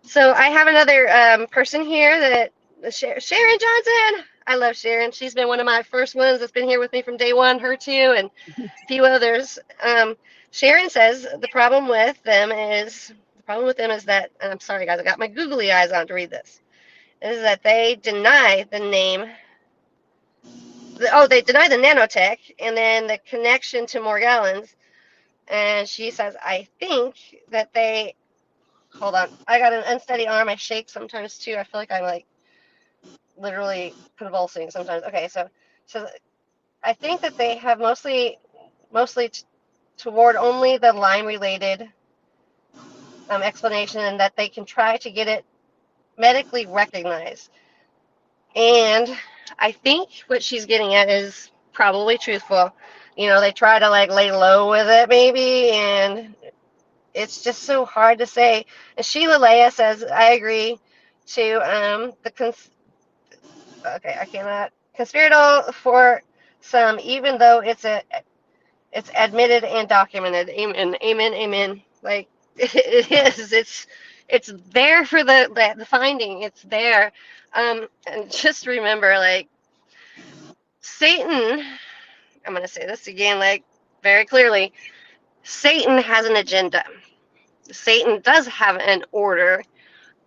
So I have another person here that Sharon Johnson. I love Sharon. She's been one of my first ones that's been here with me from day one. Her too, and a few others. Sharon says the problem with them is that, and I'm sorry guys, I got my googly eyes on to read this. Is that they deny the name. They deny the nanotech and then the connection to Morgellons. And she says, I think that they, hold on. I got an unsteady arm. I shake sometimes too. I feel like I'm like literally convulsing sometimes. Okay, so I think that they have mostly toward only the Lyme related explanation, and that they can try to get it medically recognized. And I think what she's getting at is probably truthful. You know, they try to like lay low with it maybe, and it's just so hard to say. And Sheila Leah says, I agree to okay, I cannot conspiratorial for some, even though it's admitted and documented. Amen, amen, amen. Like it is. It's there for the finding. It's there. And just remember, like Satan. I'm gonna say this again, like very clearly. Satan has an agenda. Satan does have an order,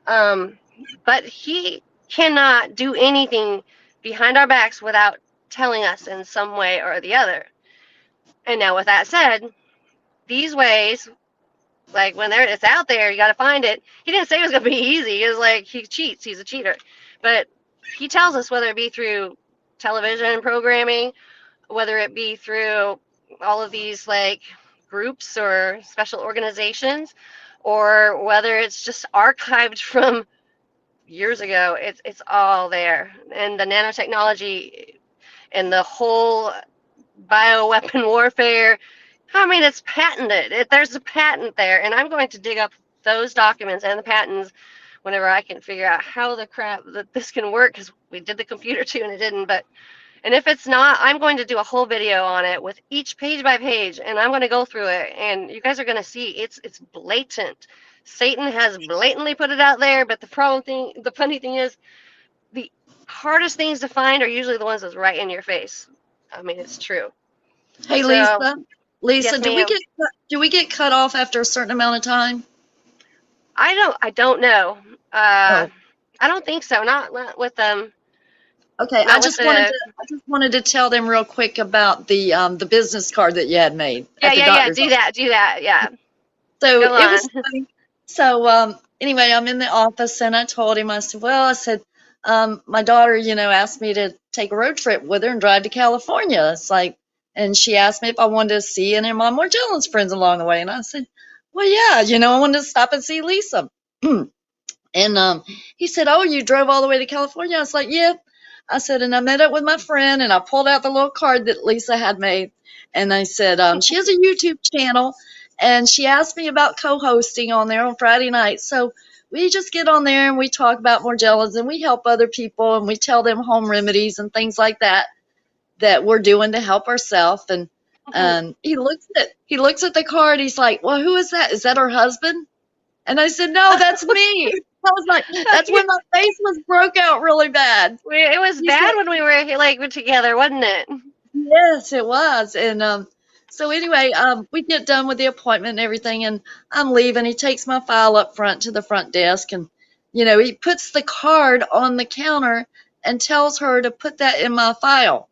um, but he cannot do anything behind our backs without telling us in some way or the other. And now, with that said, these ways, like when it's out there, you got to find it. He didn't say it was gonna be easy. It was like he cheats. He's a cheater, but he tells us whether it be through television programming, whether it be through all of these like groups or special organizations, or whether it's just archived from years ago. It's all there, and the nanotechnology and the whole bioweapon warfare. I mean, it's patented. There's a patent there, and I'm going to dig up those documents and the patents whenever I can figure out how the crap that this can work, because we did the computer too and it didn't. But and if it's not, I'm going to do a whole video on it with each page by page, and I'm going to go through it, and you guys are going to see it's blatant. Satan has blatantly put it out there, but the funny thing is, the hardest things to find are usually the ones that's right in your face. I mean, it's true. Hey, So, Lisa. Lisa, yes, ma'am. do we get cut off after a certain amount of time? I don't know. Uh, Oh, I don't think so. Not with okay. not with the. I just wanted to tell them real quick about the business card that you had made Yeah, at the yeah, yeah. doctor's Do office. that. Do that. Yeah. So Go it on. was funny. So anyway, I'm in the office and I told him, I said, well, I said, my daughter, asked me to take a road trip with her and drive to California. It's like, and she asked me if I wanted to see any of my Morgellons friends along the way. And I said, well, yeah, I wanted to stop and see Lisa. And he said, oh, you drove all the way to California? I was like, yeah. I said, and I met up with my friend and I pulled out the little card that Lisa had made. And I said, she has a YouTube channel and she asked me about co hosting on there on Friday night. So we just get on there and we talk about Morgellons and we help other people and we tell them home remedies and things like that we're doing to help ourselves. And he looks at the card. He's like, well, who is that? Is that her husband? And I said, no, that's me. I was like, that's when my face was broke out really bad. It was He said, bad when we were like together, wasn't it? yes, it was. And so anyway, we get done with the appointment and everything, and I'm leaving. He takes my file up front to the front desk, and he puts the card on the counter and tells her to put that in my file.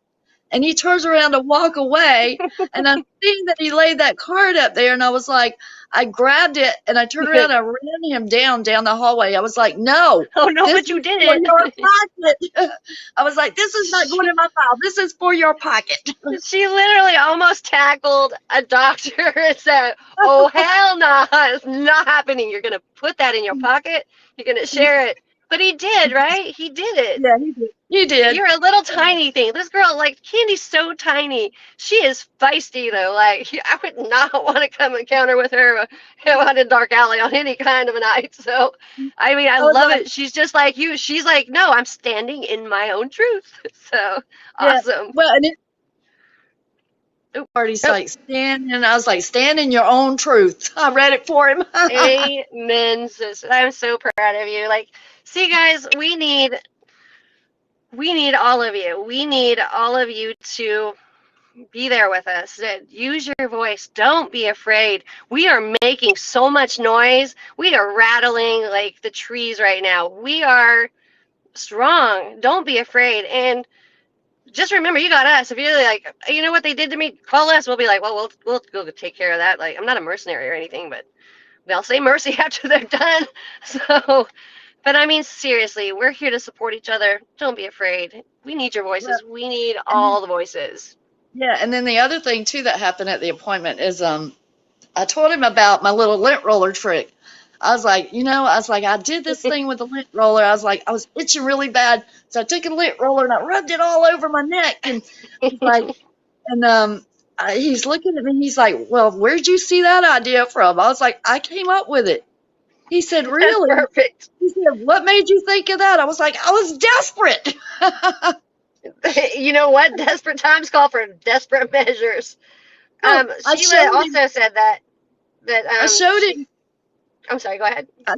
And he turns around to walk away, and I'm seeing that he laid that card up there, and I was like, I grabbed it, and I turned around and I ran him down the hallway. I was like, no, Oh no, this but is you did for your it. pocket. I was like, this is not going she in my file. This is for your pocket. she literally almost tackled a doctor and said, "Oh hell no, it's not happening. You're gonna put that in your pocket. You're gonna share it." But he did, right? He did it. Yeah, he did. He did. You're a little tiny thing. This girl, like, Candy's so tiny. She is feisty, though. Like, I would not want to come encounter with her out in a dark alley on any kind of a night. So, I mean, I I was love like, it. She's just like you. She's like, no, I'm standing in my own truth. So, yeah. awesome. Well, and it Oop, party's oop. like, stand, and I was like, stand in your own truth. I read it for him. Amen, sis. I'm so proud of you. Like, see, guys, we need all of you. We need all of you to be there with us. Use your voice. Don't be afraid. We are making so much noise. We are rattling like the trees right now. We are strong. Don't be afraid. And just remember, you got us. If you're like, you know what they did to me, call us. We'll be like, well, we'll go take care of that. Like, I'm not a mercenary or anything, but they'll say mercy after they're done. So But I mean, seriously, we're here to support each other. Don't be afraid. We need your Well, voices. We need and then, all the voices. yeah, and then the other thing too that happened at the appointment is I told him about my little lint roller trick. I was like, I did this thing with the lint roller. I was like, I was itching really bad. So I took a lint roller and I rubbed it all over my neck. And he's like, and he's looking at me. He's like, well, where'd you see that idea from? I was like, I came up with it. He said, That's really? perfect. He said, what made you think of that? I was like, I was desperate. You know what? Desperate times call for desperate measures. No, I Sheila showed him. also said that I showed she. him. I'm sorry. Go ahead. I,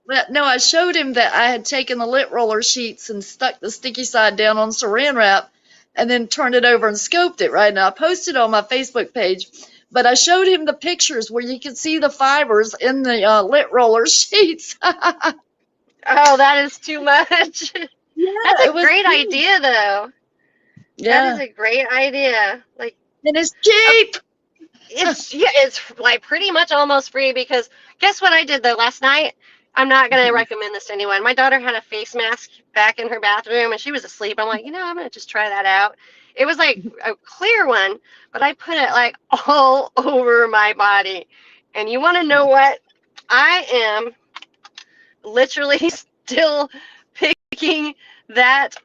well, no, I showed him that I had taken the lint roller sheets and stuck the sticky side down on saran wrap and then turned it over and scoped it, right? Now I posted on my Facebook page, but I showed him the pictures where you could see the fibers in the lint roller sheets. Oh, that is too much. That's Yeah, a it was great huge. idea, though. That is Yeah, a great idea. Like, and it's cheap. it's like pretty much almost free because guess what I did though last night? I'm not gonna recommend this to anyone. My daughter had a face mask back in her bathroom and she was asleep. I'm like, I'm gonna just try that out. It was like a clear one, but I put it like all over my body. And you want to know what? I am literally still picking that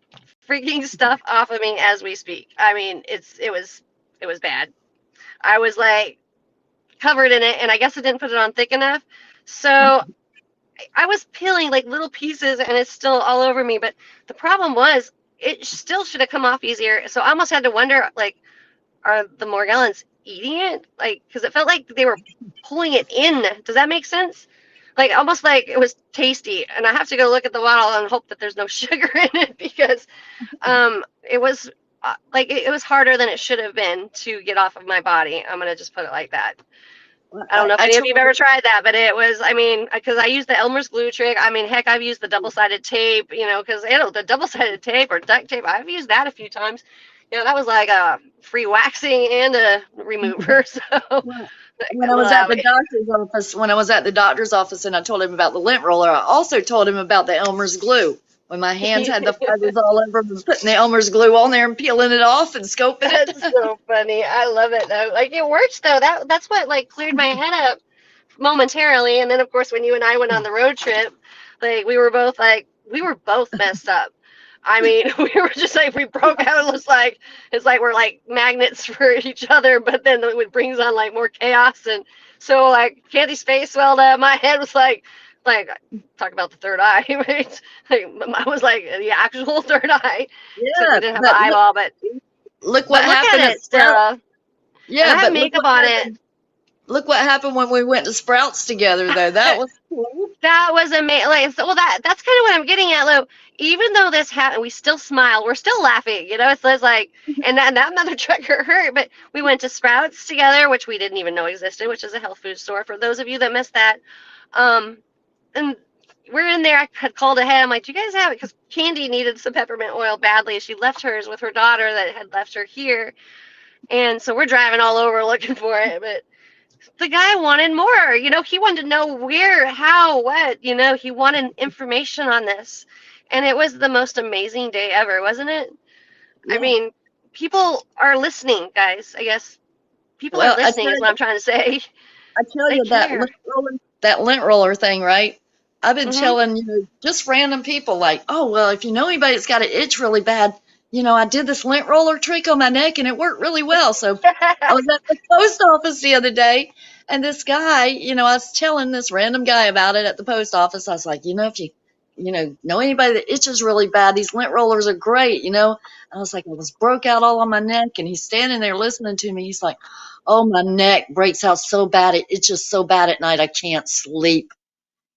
freaking stuff off of me as we speak. I mean, it was bad. I was like covered in it, and I guess I didn't put it on thick enough. So I was peeling like little pieces, and it's still all over me. But the problem was, it still should have come off easier. So I almost had to wonder, like, are the Morgellons eating it? Like, because it felt like they were pulling it in. Does that make sense? Like, almost like it was tasty. And I have to go look at the bottle and hope that there's no sugar in it because it was like it was harder than it should have been to get off of my body. I'm gonna just put it like that. I don't know if I any of you have told ever tried that, but it was, I mean, because I used the Elmer's glue trick. I mean, heck, I've used the double-sided tape, because the double-sided tape or duct tape, I've used that a few times. That was like a free waxing and a remover. So, Well, like, when a I little was at that the way. doctor's office, and I told him about the lint roller, I also told him about the Elmer's glue. When my hands had the fibers all over them, putting the Elmer's glue on there and peeling it off and scoping That's it. so funny. I love it though. Like it works though. That's what like cleared my head up momentarily. And then of course when you and I went on the road trip, like we were both messed up. I mean, we were just like we broke out. It's like we're like magnets for each other, but then it brings on like more chaos. And so like Candy's face swelled up. My head was like talk about the third eye, right? Like I was like the actual third eye, except we Yeah, didn't have an but eyeball. But look what but look at happened at it, Sprouts. Sarah. And Yeah, I have but look makeup what on it. happened. Look what happened when we went to Sprouts together, though. That was cool. That was amazing. Like, so, well, that's kind of what I'm getting at, though. Even though this happened, we still smile. We're still laughing. It's like, and that mother trucker hurt. But we went to Sprouts together, which we didn't even know existed, which is a health food store. For those of you that missed that, um, and we're in there. I had called ahead. I'm like, do you guys have it? Because Candy needed some peppermint oil badly. She left hers with her daughter that had left her here, and so we're driving all over looking for it, but the guy wanted more. He wanted to know where, how, what. He wanted information on this. And it was the most amazing day ever, wasn't it? I Yeah. mean, people are listening, guys. I guess people are Well, listening, is what I'm trying to say. I tell They you care. that lint roller thing, right? I've been Hmm. telling just random people like, oh well, if you know anybody that's got an itch really bad, I did this lint roller trick on my neck and it worked really well. So I was at the post office the other day, and this guy, I was telling this random guy about it at the post office. I was like, if you, know anybody that itches really bad, these lint rollers are great. I was like, I was broke out all on my neck, and he's standing there listening to me. He's like, oh, my neck breaks out so bad. It itches so bad at night. I can't sleep.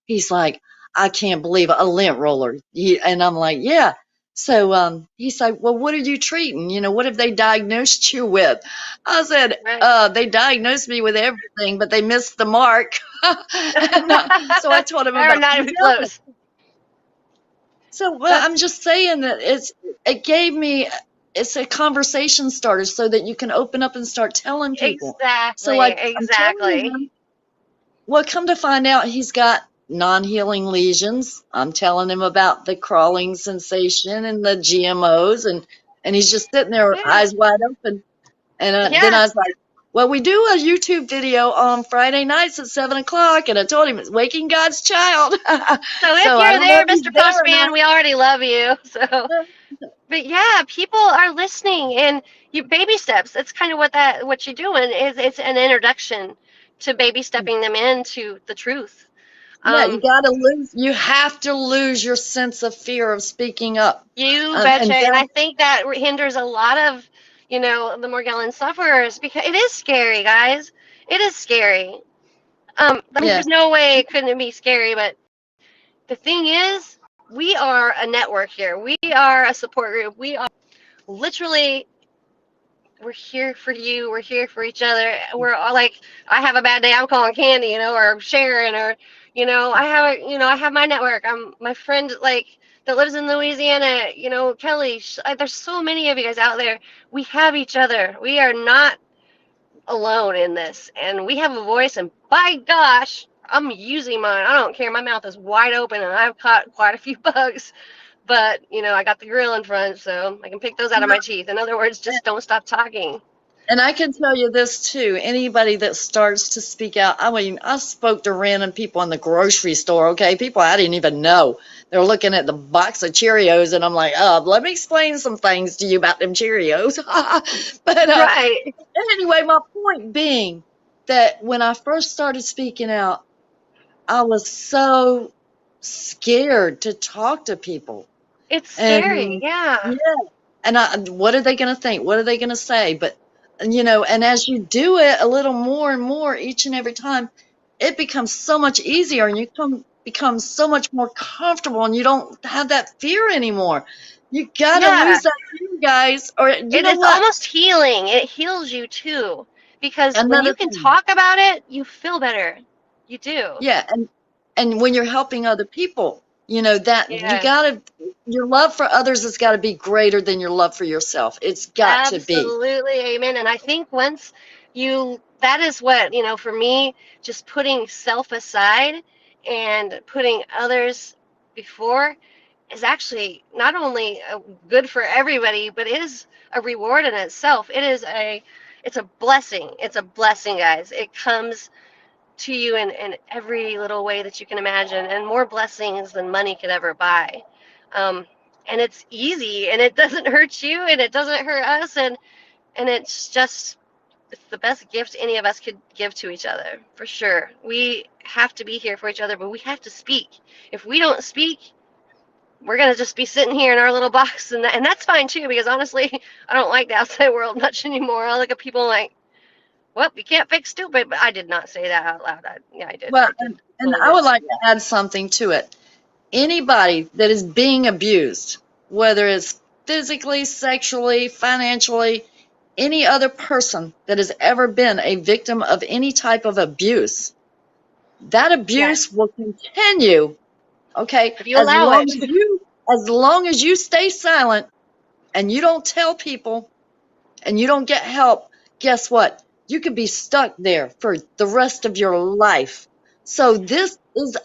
He's like, I can't believe a lint roller. And I'm like, yeah. So he's like, well, what are you treating? What have they diagnosed you with? I said, Right. they diagnosed me with everything, but they missed the mark. And so I told him Or about not even Morgellons. close. So well, I'm That's just saying that it gave me it's a conversation starter so that you can open up and start telling people. So exactly, like I'm telling exactly. him, well, come to find out, he's got non-healing lesions. I'm telling him about the crawling sensation and the GMOs, and he's just sitting there, Yeah. eyes wide open. And then Yeah. I was like, "Well, we do a YouTube video on Friday nights at 7 o'clock," and I told him it's Waking God's Child. So if So I you're don't know there, if he's Mr. there or Postman, we already love you. So, not. but yeah, people are listening, and you baby steps. That's kind of what you're doing is it's an introduction to baby stepping them into the truth. Yeah, you Um, gotta lose. You have to lose your sense of fear of speaking up. you And betcha, and I then, think that hinders a lot of the Morgellons sufferers because it is scary, guys. It is scary. I mean, yeah, there's no way it couldn't be scary, but the thing is, we are a network here. We are a support group. We are literally we're here for you. We're here for each other. We're all like, I have a bad day, I'm calling Candy, or Sharon, or I have my network. I'm my friend like that lives in Louisiana. Kelly. There's so many of you guys out there. We have each other. We are not alone in this, and we have a voice. And by gosh, I'm using mine. I don't care. My mouth is wide open, and I've caught quite a few bugs. But I got the grill in front, so I can pick those out of my teeth. In other words, just don't stop talking. and I can tell you this too. Anybody that starts to speak out, I mean, I spoke to random people in the grocery store, okay? People I didn't even know. They're looking at the box of Cheerios, and I'm like, let me explain some things to you about them Cheerios. But Right. anyway, my point being that when I first started speaking out, I was so scared to talk to people. It's scary. And Yeah. yeah, and what are they going to think? What are they going to say? But and as you do it a little more and more each and every time, it becomes so much easier, and you become so much more comfortable, and you don't have that fear anymore. You got to Yeah. lose that fear, guys, or you know It's what? almost healing. It heals you too. Because when you Another can thing. talk about it, you feel better. You do. Yeah, and when you're helping other people, that you Yeah. gotta your love for others has got to be greater than your love for yourself. It's got to be. Absolutely. Amen. And I think once that is what, for me, just putting self aside and putting others before is actually not only good for everybody, but it is a reward in itself. It's a blessing. It's a blessing, guys. It comes to you in every little way that you can imagine, and more blessings than money could ever buy. Um, and it's easy, and it doesn't hurt you, and it doesn't hurt us, and it's the best gift any of us could give to each other, for sure. We have to be here for each other, but we have to speak. If we don't speak, we're gonna just be sitting here in our little box, and that's fine too. Because honestly, I don't like the outside world much anymore. I look at people like, "Well, you can't fix stupid," but I did not say that out loud. Yeah, I did. Well, I did. and Totally I did. would like to add something to it. Anybody that is being abused, whether it's physically, sexually, financially, any other person that has ever been a victim of any type of abuse, that Yes, abuse will continue, okay, if you allow it. as long as you stay silent and you don't tell people and you don't get help. Guess what? You could be stuck there for the rest of your life. So this is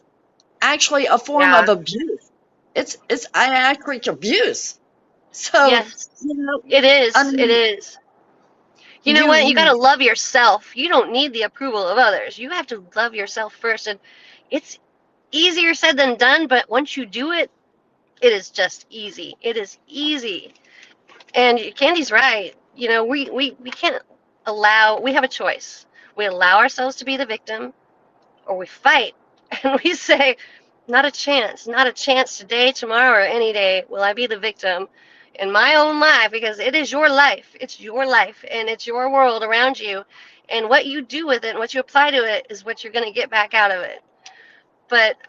actually a form Yeah. of abuse. It's actually abuse. So, Yes, you know, it I is. It mean, is. You know you what? You got you to love yourself. You don't need the approval of others. You have to love yourself first. And it's easier said than done, but once you do it, it is just easy. It is easy. And Candy's right. We can't we have a choice. We allow ourselves to be the victim, or we fight and we say, not a chance, not a chance today, tomorrow, or any day will I be the victim in my own life, because it is your life. It's your life, and it's your world around you. And what you do with it and what you apply to it is what you're going to get back out of it.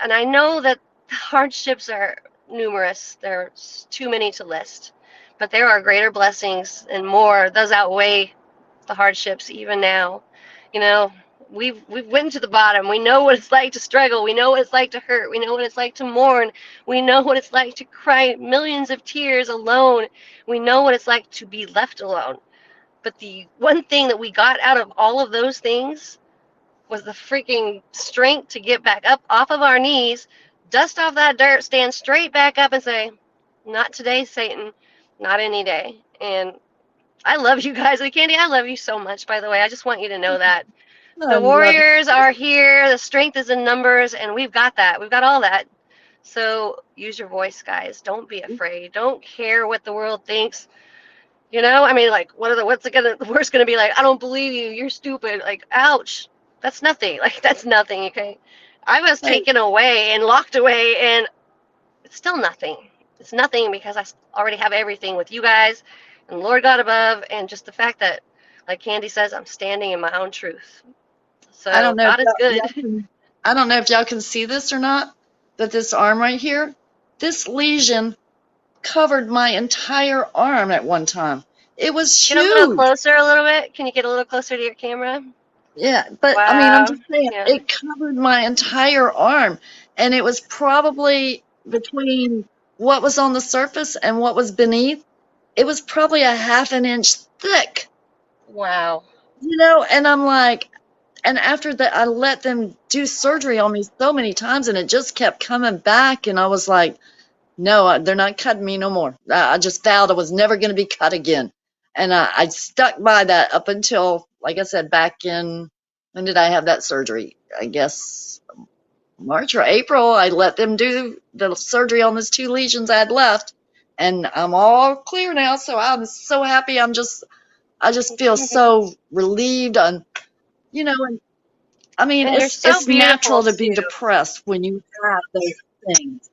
And I know that the hardships are numerous. There's too many to list. But there are greater blessings and more. Those outweigh the hardships even now. You know, we've went to the bottom. We know what it's like to struggle. We know what it's like to hurt. We know what it's like to mourn. We know what it's like to cry millions of tears alone. We know what it's like to be left alone. But the one thing that we got out of all of those things was the freaking strength to get back up off of our knees, dust off that dirt, stand straight back up and say, "Not today, Satan. Not any day." And I love you guys. Like, Candy, I love you so much, by the way. I just want you to know that. I The love warriors are here. The strength is in numbers, and we've got that. We've got all that. So use your voice, guys. Don't be it. afraid. Don't care what the world thinks. You know, I mean, like, what's it gonna, the worst gonna be like? I don't believe you. You're stupid. Like, ouch. That's nothing. Like, that's nothing. Okay. I was Hey, taken away and locked away, and it's still nothing. It's nothing because I already have everything with you guys and Lord God above, and just the fact that, like Candy says, I'm standing in my own truth. I don't So know if God is y'all good. can, I don't know if y'all can see this or not, but this arm right here, this lesion covered my entire arm at one time. It was Get a little huge. closer, a little bit. Can you get a little closer to your camera? Yeah, but I mean, I'm Wow. just saying, Yeah. it covered my entire arm, and it was probably between what was on the surface and what was beneath. It was probably a half an inch thick, Wow. and I'm like, and after that, I let them do surgery on me so many times, and it just kept coming back, and I was like, no, they're not cutting me no more. I just vowed I was never going to be cut again. And I stuck by that up until, like I said, back in, when did I have that surgery? I guess March or April. I let them do the surgery on those two lesions I had left. And I'm all clear now. So I'm so happy. I just feel so relieved and I mean, And you're so it's beautiful natural to be too. depressed when you have those things.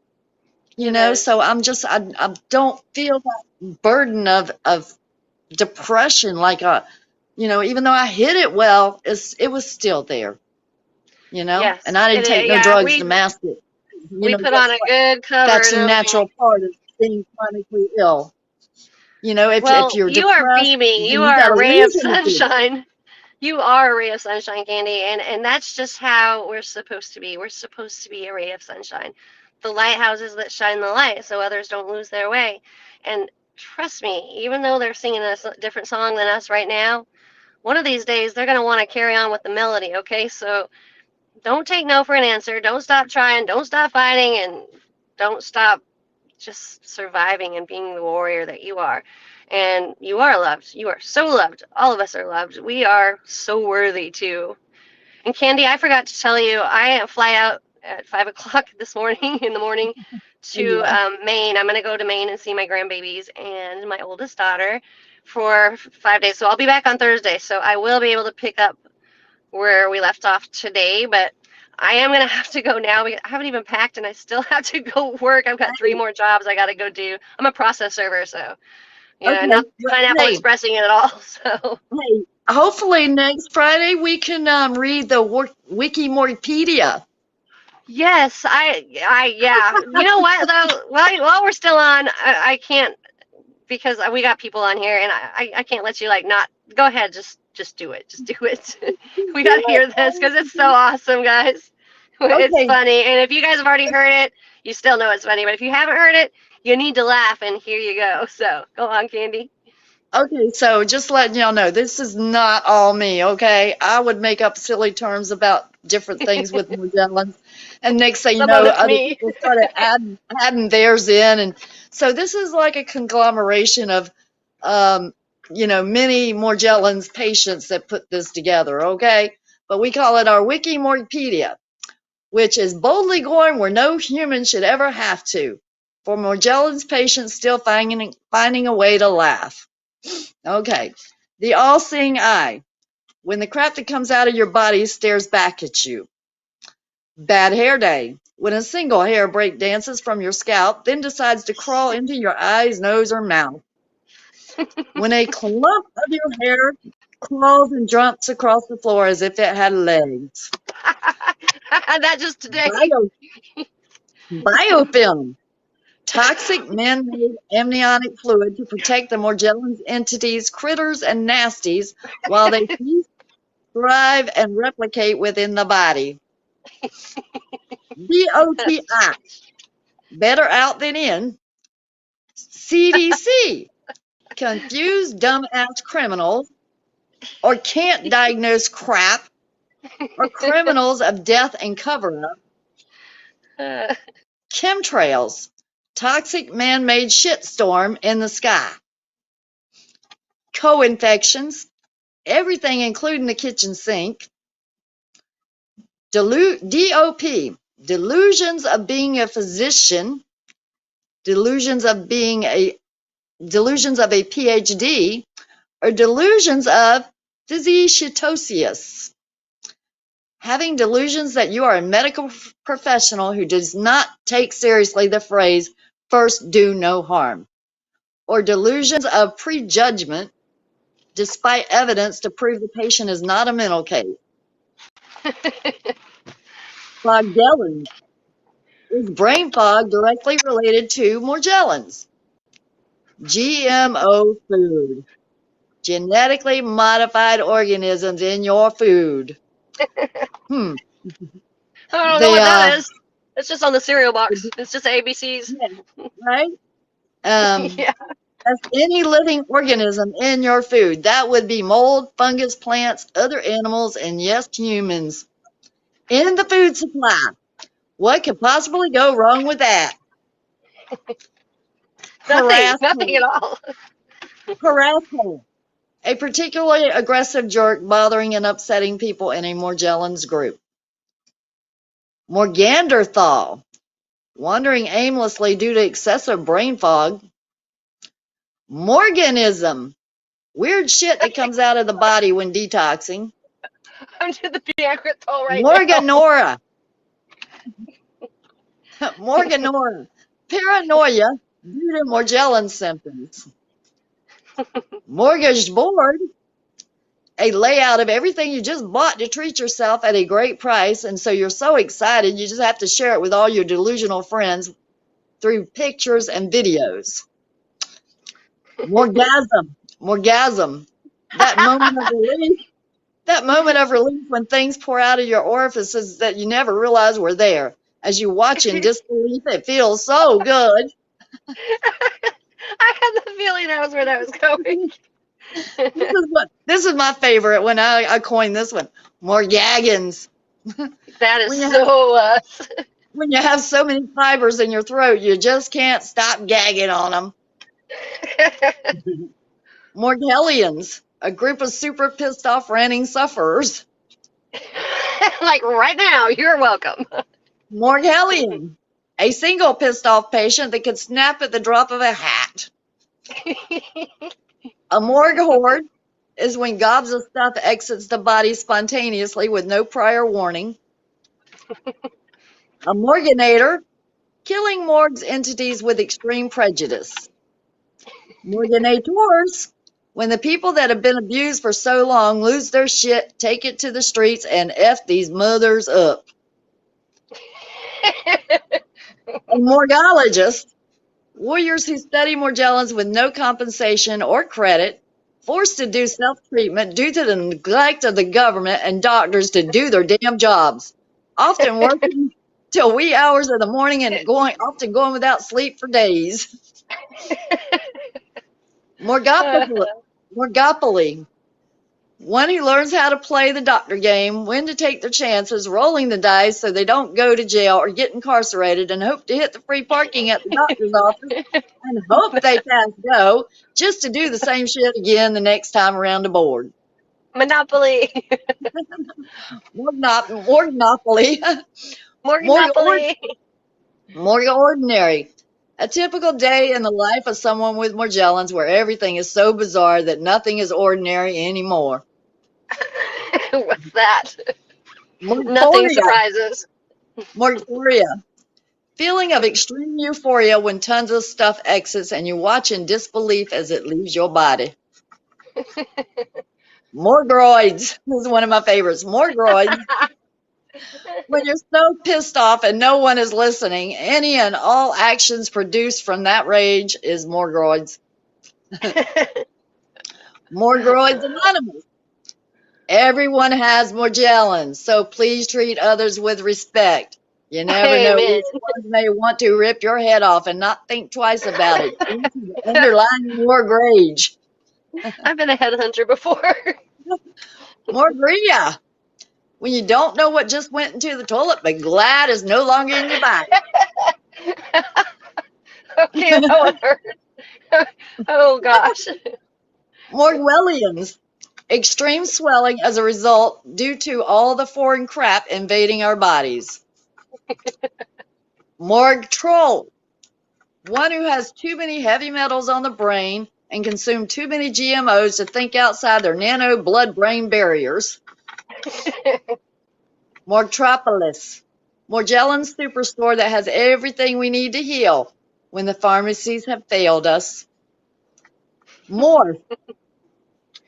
It So is. I don't feel that burden of depression like even though I hid it well, it was still there. And Yes. I It didn't take is. no Yeah. drugs to We mask it. we put on Guess a what? good cover, That's a don't we? natural part of being chronically ill. If Well, you're you are depressed, beaming. then You you are got a a ray of reason to be. sunshine. You are a ray of sunshine, Candy, and that's just how we're supposed to be. We're supposed to be a ray of sunshine. The lighthouses that shine the light so others don't lose their way. And trust me, even though they're singing a different song than us right now, one of these days they're going to want to carry on with the melody, okay? So don't take no for an answer. Don't stop trying. Don't stop fighting. And don't stop just surviving and being the warrior that you are. And you are loved. You are so loved. All of us are loved. We are so worthy too. And Candy, I forgot to tell you, I fly out at 5 o'clock this morning in the morning to Yeah. Maine. I'm going to go to Maine and see my grandbabies and my oldest daughter for 5 days. So I'll be back on Thursday. So I will be able to pick up where we left off today, but I am gonna have to go now. I haven't even packed, and I still have to go work. I've got three Hey, more jobs I gotta go do. I'm a process server, so okay. not Well, pineapple hey, expressing it at all. So hey. Hopefully next Friday we can read the Wikimorpedia. yes, yeah. You know what though? While we're still on, I can't because we got people on here, and I can't let you like not go ahead. Just do it. Just do it. We gotta hear this because it's so awesome, guys. It's Okay, funny, and if you guys have already heard it, you still know it's funny. But if you haven't heard it, you need to laugh, and here you go. So go on, Candy. Okay, so just letting y'all know, this is not all me, okay? I would make up silly terms about different things with Morgellons, and next thing you Some of know, it's other me. people started adding theirs in, and so this is like a conglomeration of, um, many Morgellons patients that put this together, okay? But we call it our Wikimorpedia, which is boldly going where no human should ever have to, for Morgellons patients still finding a way to laugh. Okay. The all-seeing eye. When the crap that comes out of your body stares back at you. Bad hair day. When a single hair break dances from your scalp, then decides to crawl into your eyes, nose, or mouth. When a clump of your hair crawls and jumps across the floor as if it had legs. That just today. Bio, biofilm. Toxic man-made amniotic fluid to protect the Morgellons entities, critters, and nasties while they feast, thrive, and replicate within the body. DOTI, better out than in. CDC, confused dumbass criminals or can't diagnose crap or criminals of death and cover-up. Uh, Chemtrails, toxic man-made shitstorm in the sky. Co-infections, everything including the kitchen sink. DOP, delusions of being a physician, delusions of a PhD, or delusions of physiotosius. Having delusions that you are a medical professional who does not take seriously the phrase, first do no harm, or delusions of prejudgment despite evidence to prove the patient is not a mental case. Morgellons. Is brain fog directly related to Morgellons? GMO food. Genetically modified organisms in your food. Hmm. I don't know The what that is. It's just on the cereal box. It's just ABCs. yeah, right? Um, Yeah. as any living organism in your food. That would be mold, fungus, plants, other animals, and yes, humans. In the food supply. What could possibly go wrong with that? Nothing at Harassment. all. Harassment. A particularly aggressive jerk bothering and upsetting people in a Morgellons group. Morganderthal. Wandering aimlessly due to excessive brain fog. Morganism. Weird shit that comes out of the body when detoxing. I'm doing the Bianca right now. Morganora. Morganora. Paranoia due to Morgellons symptoms. Mortgage board. A layout of everything you just bought to treat yourself at a great price, and so you're so excited you just have to share it with all your delusional friends through pictures and videos. Morgasm. That moment of relief. That moment of relief when things pour out of your orifices that you never realized were there. As you watch in disbelief, it feels so good. I had the feeling that was where that was going. This is my favorite when I coined this one. Morgagons. That is When you have so when you have so many fibers in your throat, you just can't stop gagging on them. Morgellons, a group of super pissed off ranting sufferers. like right now. You're welcome. Morgellion, a single pissed off patient that could snap at the drop of a hat. A morgue horde is when gobs of stuff exits the body spontaneously with no prior warning. A morganator, killing morgues entities with extreme prejudice. Morganators, when the people that have been abused for so long lose their shit, take it to the streets, and F these mothers up. A morgologist, warriors who study Morgellons with no compensation or credit, forced to do self-treatment due to the neglect of the government and doctors to do their damn jobs, often working till wee hours of the morning and often going without sleep for days. Morgopoly, one who learns how to play the doctor game, when to take their chances, rolling the dice so they don't go to jail or get incarcerated, and hope to hit the free parking at the doctor's office and hope they pass go just to do the same shit again the next time around the board. Monopoly. Morganopoly. More ordinary. A typical day in the life of someone with Morgellons where everything is so bizarre that nothing is ordinary anymore. What's that? Nothing Morphoria. surprises. Morphoria. Feeling of extreme euphoria when tons of stuff exits and you watch in disbelief as it leaves your body. Morgroids. This is one of my favorites. Morgroids. When you're so pissed off and no one is listening, any and all actions produced from that rage is Morgroids. Morgroids Anonymous. Everyone has Morgellons, so please treat others with respect. You never know which ones may want to rip your head off and not think twice about it. Into the underlying morgue rage. I've been a headhunter before. Morgria. when you don't know what just went into the toilet, but glad is no longer in your body. Okay, that one hurt. Oh gosh. Morgellons, extreme swelling as a result due to all the foreign crap invading our bodies. Morg troll, one who has too many heavy metals on the brain and consumed too many GMOs to think outside their nano blood-brain barriers. Mortropolis, Morgellons superstore that has everything we need to heal when the pharmacies have failed us. Morph,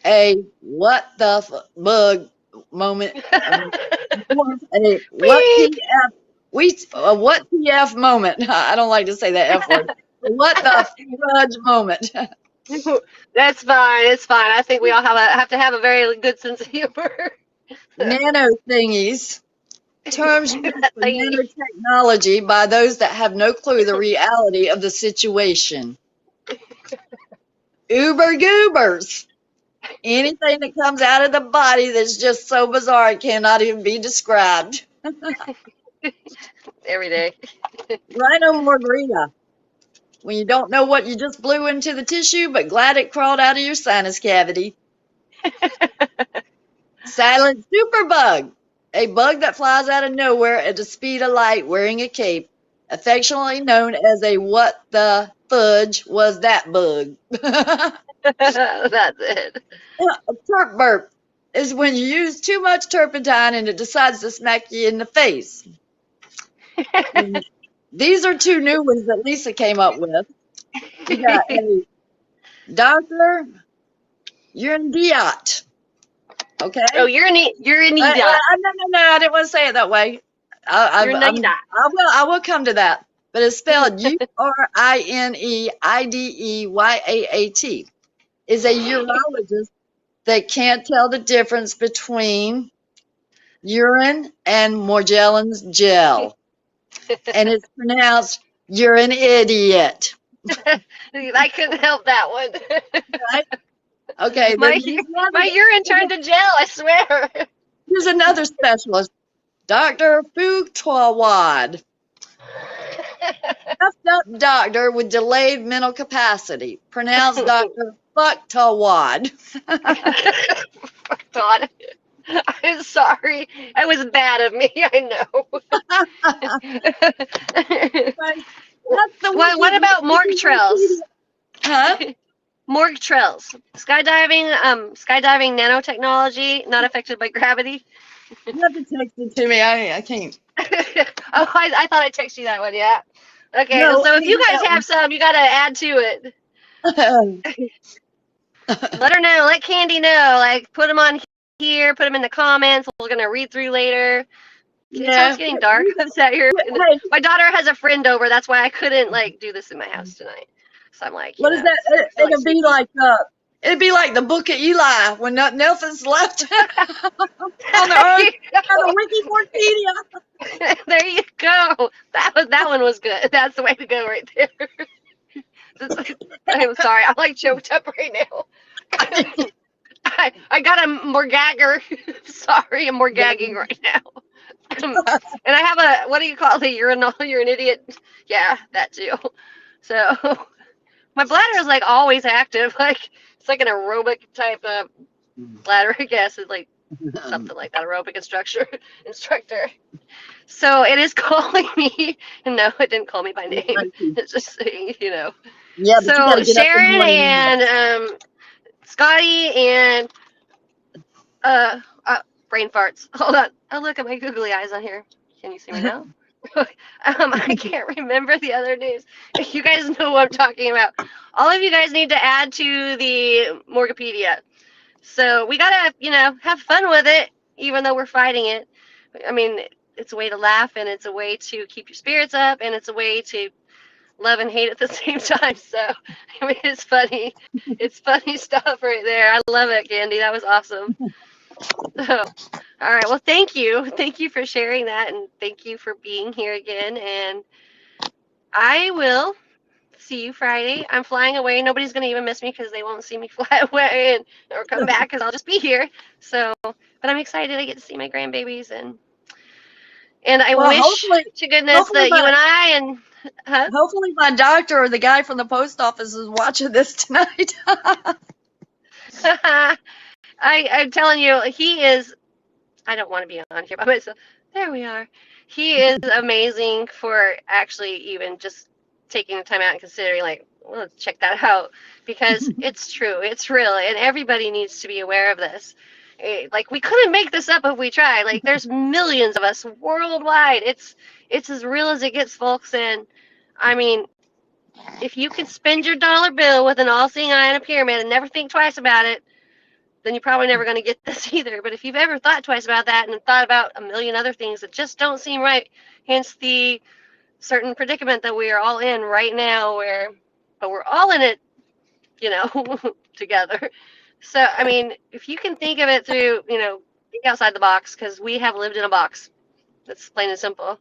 a what the bug moment. Morph, a what Beep. TF, what TF moment. I don't like to say that F word. What the fudge moment. That's fine. It's fine. I think we all have to have a very good sense of humor. Nano thingies. Terms used That for thingy. nanotechnology by those that have no clue the reality of the situation. Uber goobers. Anything that comes out of the body that's just so bizarre it cannot even be described. Every day. Rhinomorgria. When you don't know what you just blew into the tissue, but glad it crawled out of your sinus cavity. Silent superbug. A bug that flies out of nowhere at the speed of light wearing a cape, affectionately known as a what the fudge was that bug. That's it. A turp burp is when you use too much turpentine and it decides to smack you in the face. And these are two new ones that Lisa came up with. We got a Dr. Urindiot. Okay? Oh, you're an idiot. No, I didn't want to say it that way. You're an idiot. I will come to that. But it's spelled Urineideyaat. Is a urologist that can't tell the difference between urine and Morgellons gel. And it's pronounced you're an idiot. I couldn't help that one. Right? Okay, My urine turned to gel, I swear. here's another specialist, Dr. Fuqtawad. Stuffed up doctor with delayed mental capacity. Pronounced Dr. Fuqtawad. God. I'm sorry. That was bad of me. I know. What about morgue trails? Huh? Morgue trails. Skydiving nanotechnology, not affected by gravity. You have to text it to me. I can't. Oh, I thought I texted you that one, yeah. Okay, No, so if you guys have some, you gotta add to it. Let her know. Let Candy know. Like, put them on here. Put them in the comments. We're gonna read through later. Can you tell it's getting dark? My daughter has a friend over. That's why I couldn't do this in my house tonight. So I'm like, what is that? It'd be like the book of Eli when nothing else is left on the earth. Wikipedia. There you go. That one was good. That's the way to go right there. I'm sorry. I'm choked up right now. I got a morgagger. Sorry, I'm morgagging right now. And I have a, what do you call it? You're an idiot. Yeah, that too. So my bladder is always active. It's like an aerobic type of bladder, I guess. It's something like that, aerobic instructor. So it is calling me. No, it didn't call me by name. It's just saying, Yeah, but so you gotta Sharon and Scotty and brain farts. Hold on. Oh, look at my googly eyes on here. Can you see me now? I can't remember the other names. You guys know what I'm talking about. All of you guys need to add to the Morgopedia. So we gotta, have fun with it, even though we're fighting it. I mean, it's a way to laugh, and it's a way to keep your spirits up, and it's a way to love and hate at the same time. So, I mean, it's funny. It's funny stuff right there. I love it, Candy. That was awesome. So, all right. Well, thank you. Thank you for sharing that, and thank you for being here again. And I will see you Friday. I'm flying away. Nobody's gonna even miss me because they won't see me fly away or come back because I'll just be here. So, but I'm excited. I get to see my grandbabies and I Well, wish to goodness hopefully that you and I and huh? hopefully my doctor or the guy from the post office is watching this tonight. I'm telling you, he is. I don't want to be on here by myself. There we are. He is amazing for actually even just taking the time out and considering, like, well, let's check that out because it's true, it's real, and everybody needs to be aware of this. Like, we couldn't make this up if we tried. Like, there's millions of us worldwide. It's as real as it gets, folks. And I mean, if you can spend your dollar bill with an all-seeing eye on a pyramid and never think twice about it, then you're probably never going to get this either. But if you've ever thought twice about that and thought about a million other things that just don't seem right, hence the certain predicament that we are all in right now, but we're all in it, you know, together. So, I mean, if you can think of it through, think outside the box, because we have lived in a box. That's plain and simple.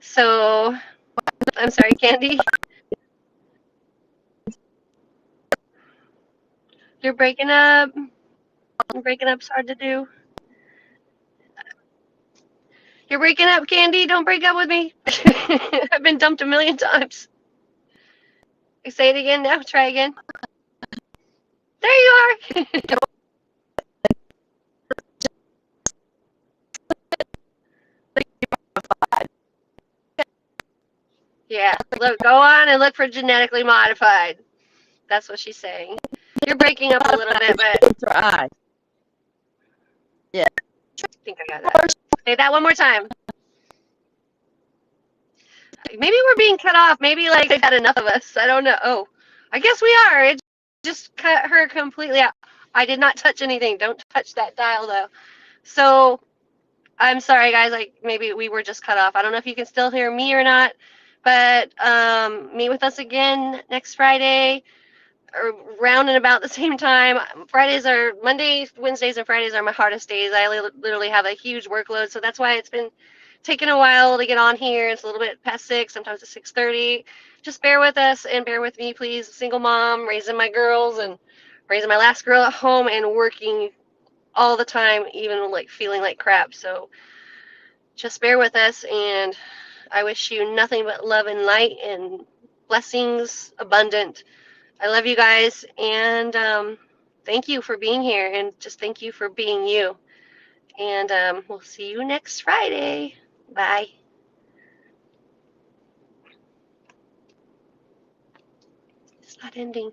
So, I'm sorry, Candy. You're breaking up. Breaking up's hard to do. You're breaking up, Candy. Don't break up with me. I've been dumped a million times. Say it again now. Try again. There you are. Yeah. Look, go on and look for genetically modified. That's what she's saying. You're breaking up a little bit, but Try. Yeah. I think I got that. Say that one more time. Maybe we're being cut off. Maybe like they've had enough of us. I don't know. Oh, I guess we are. It just cut her completely out. I did not touch anything. Don't touch that dial though. So I'm sorry, guys. Like maybe we were just cut off. I don't know if you can still hear me or not. But meet with us again next Friday, around and about the same time. Mondays, Wednesdays, and Fridays are my hardest days. I literally have a huge workload, so that's why it's been taking a while to get on here. It's a little bit past 6, sometimes it's 6:30. Just bear with us and bear with me, please. Single mom, raising my girls and raising my last girl at home and working all the time, even like feeling like crap. So just bear with us, and I wish you nothing but love and light and blessings abundant. I love you guys, and thank you for being here, and just thank you for being you. And we'll see you next Friday. Bye. It's not ending.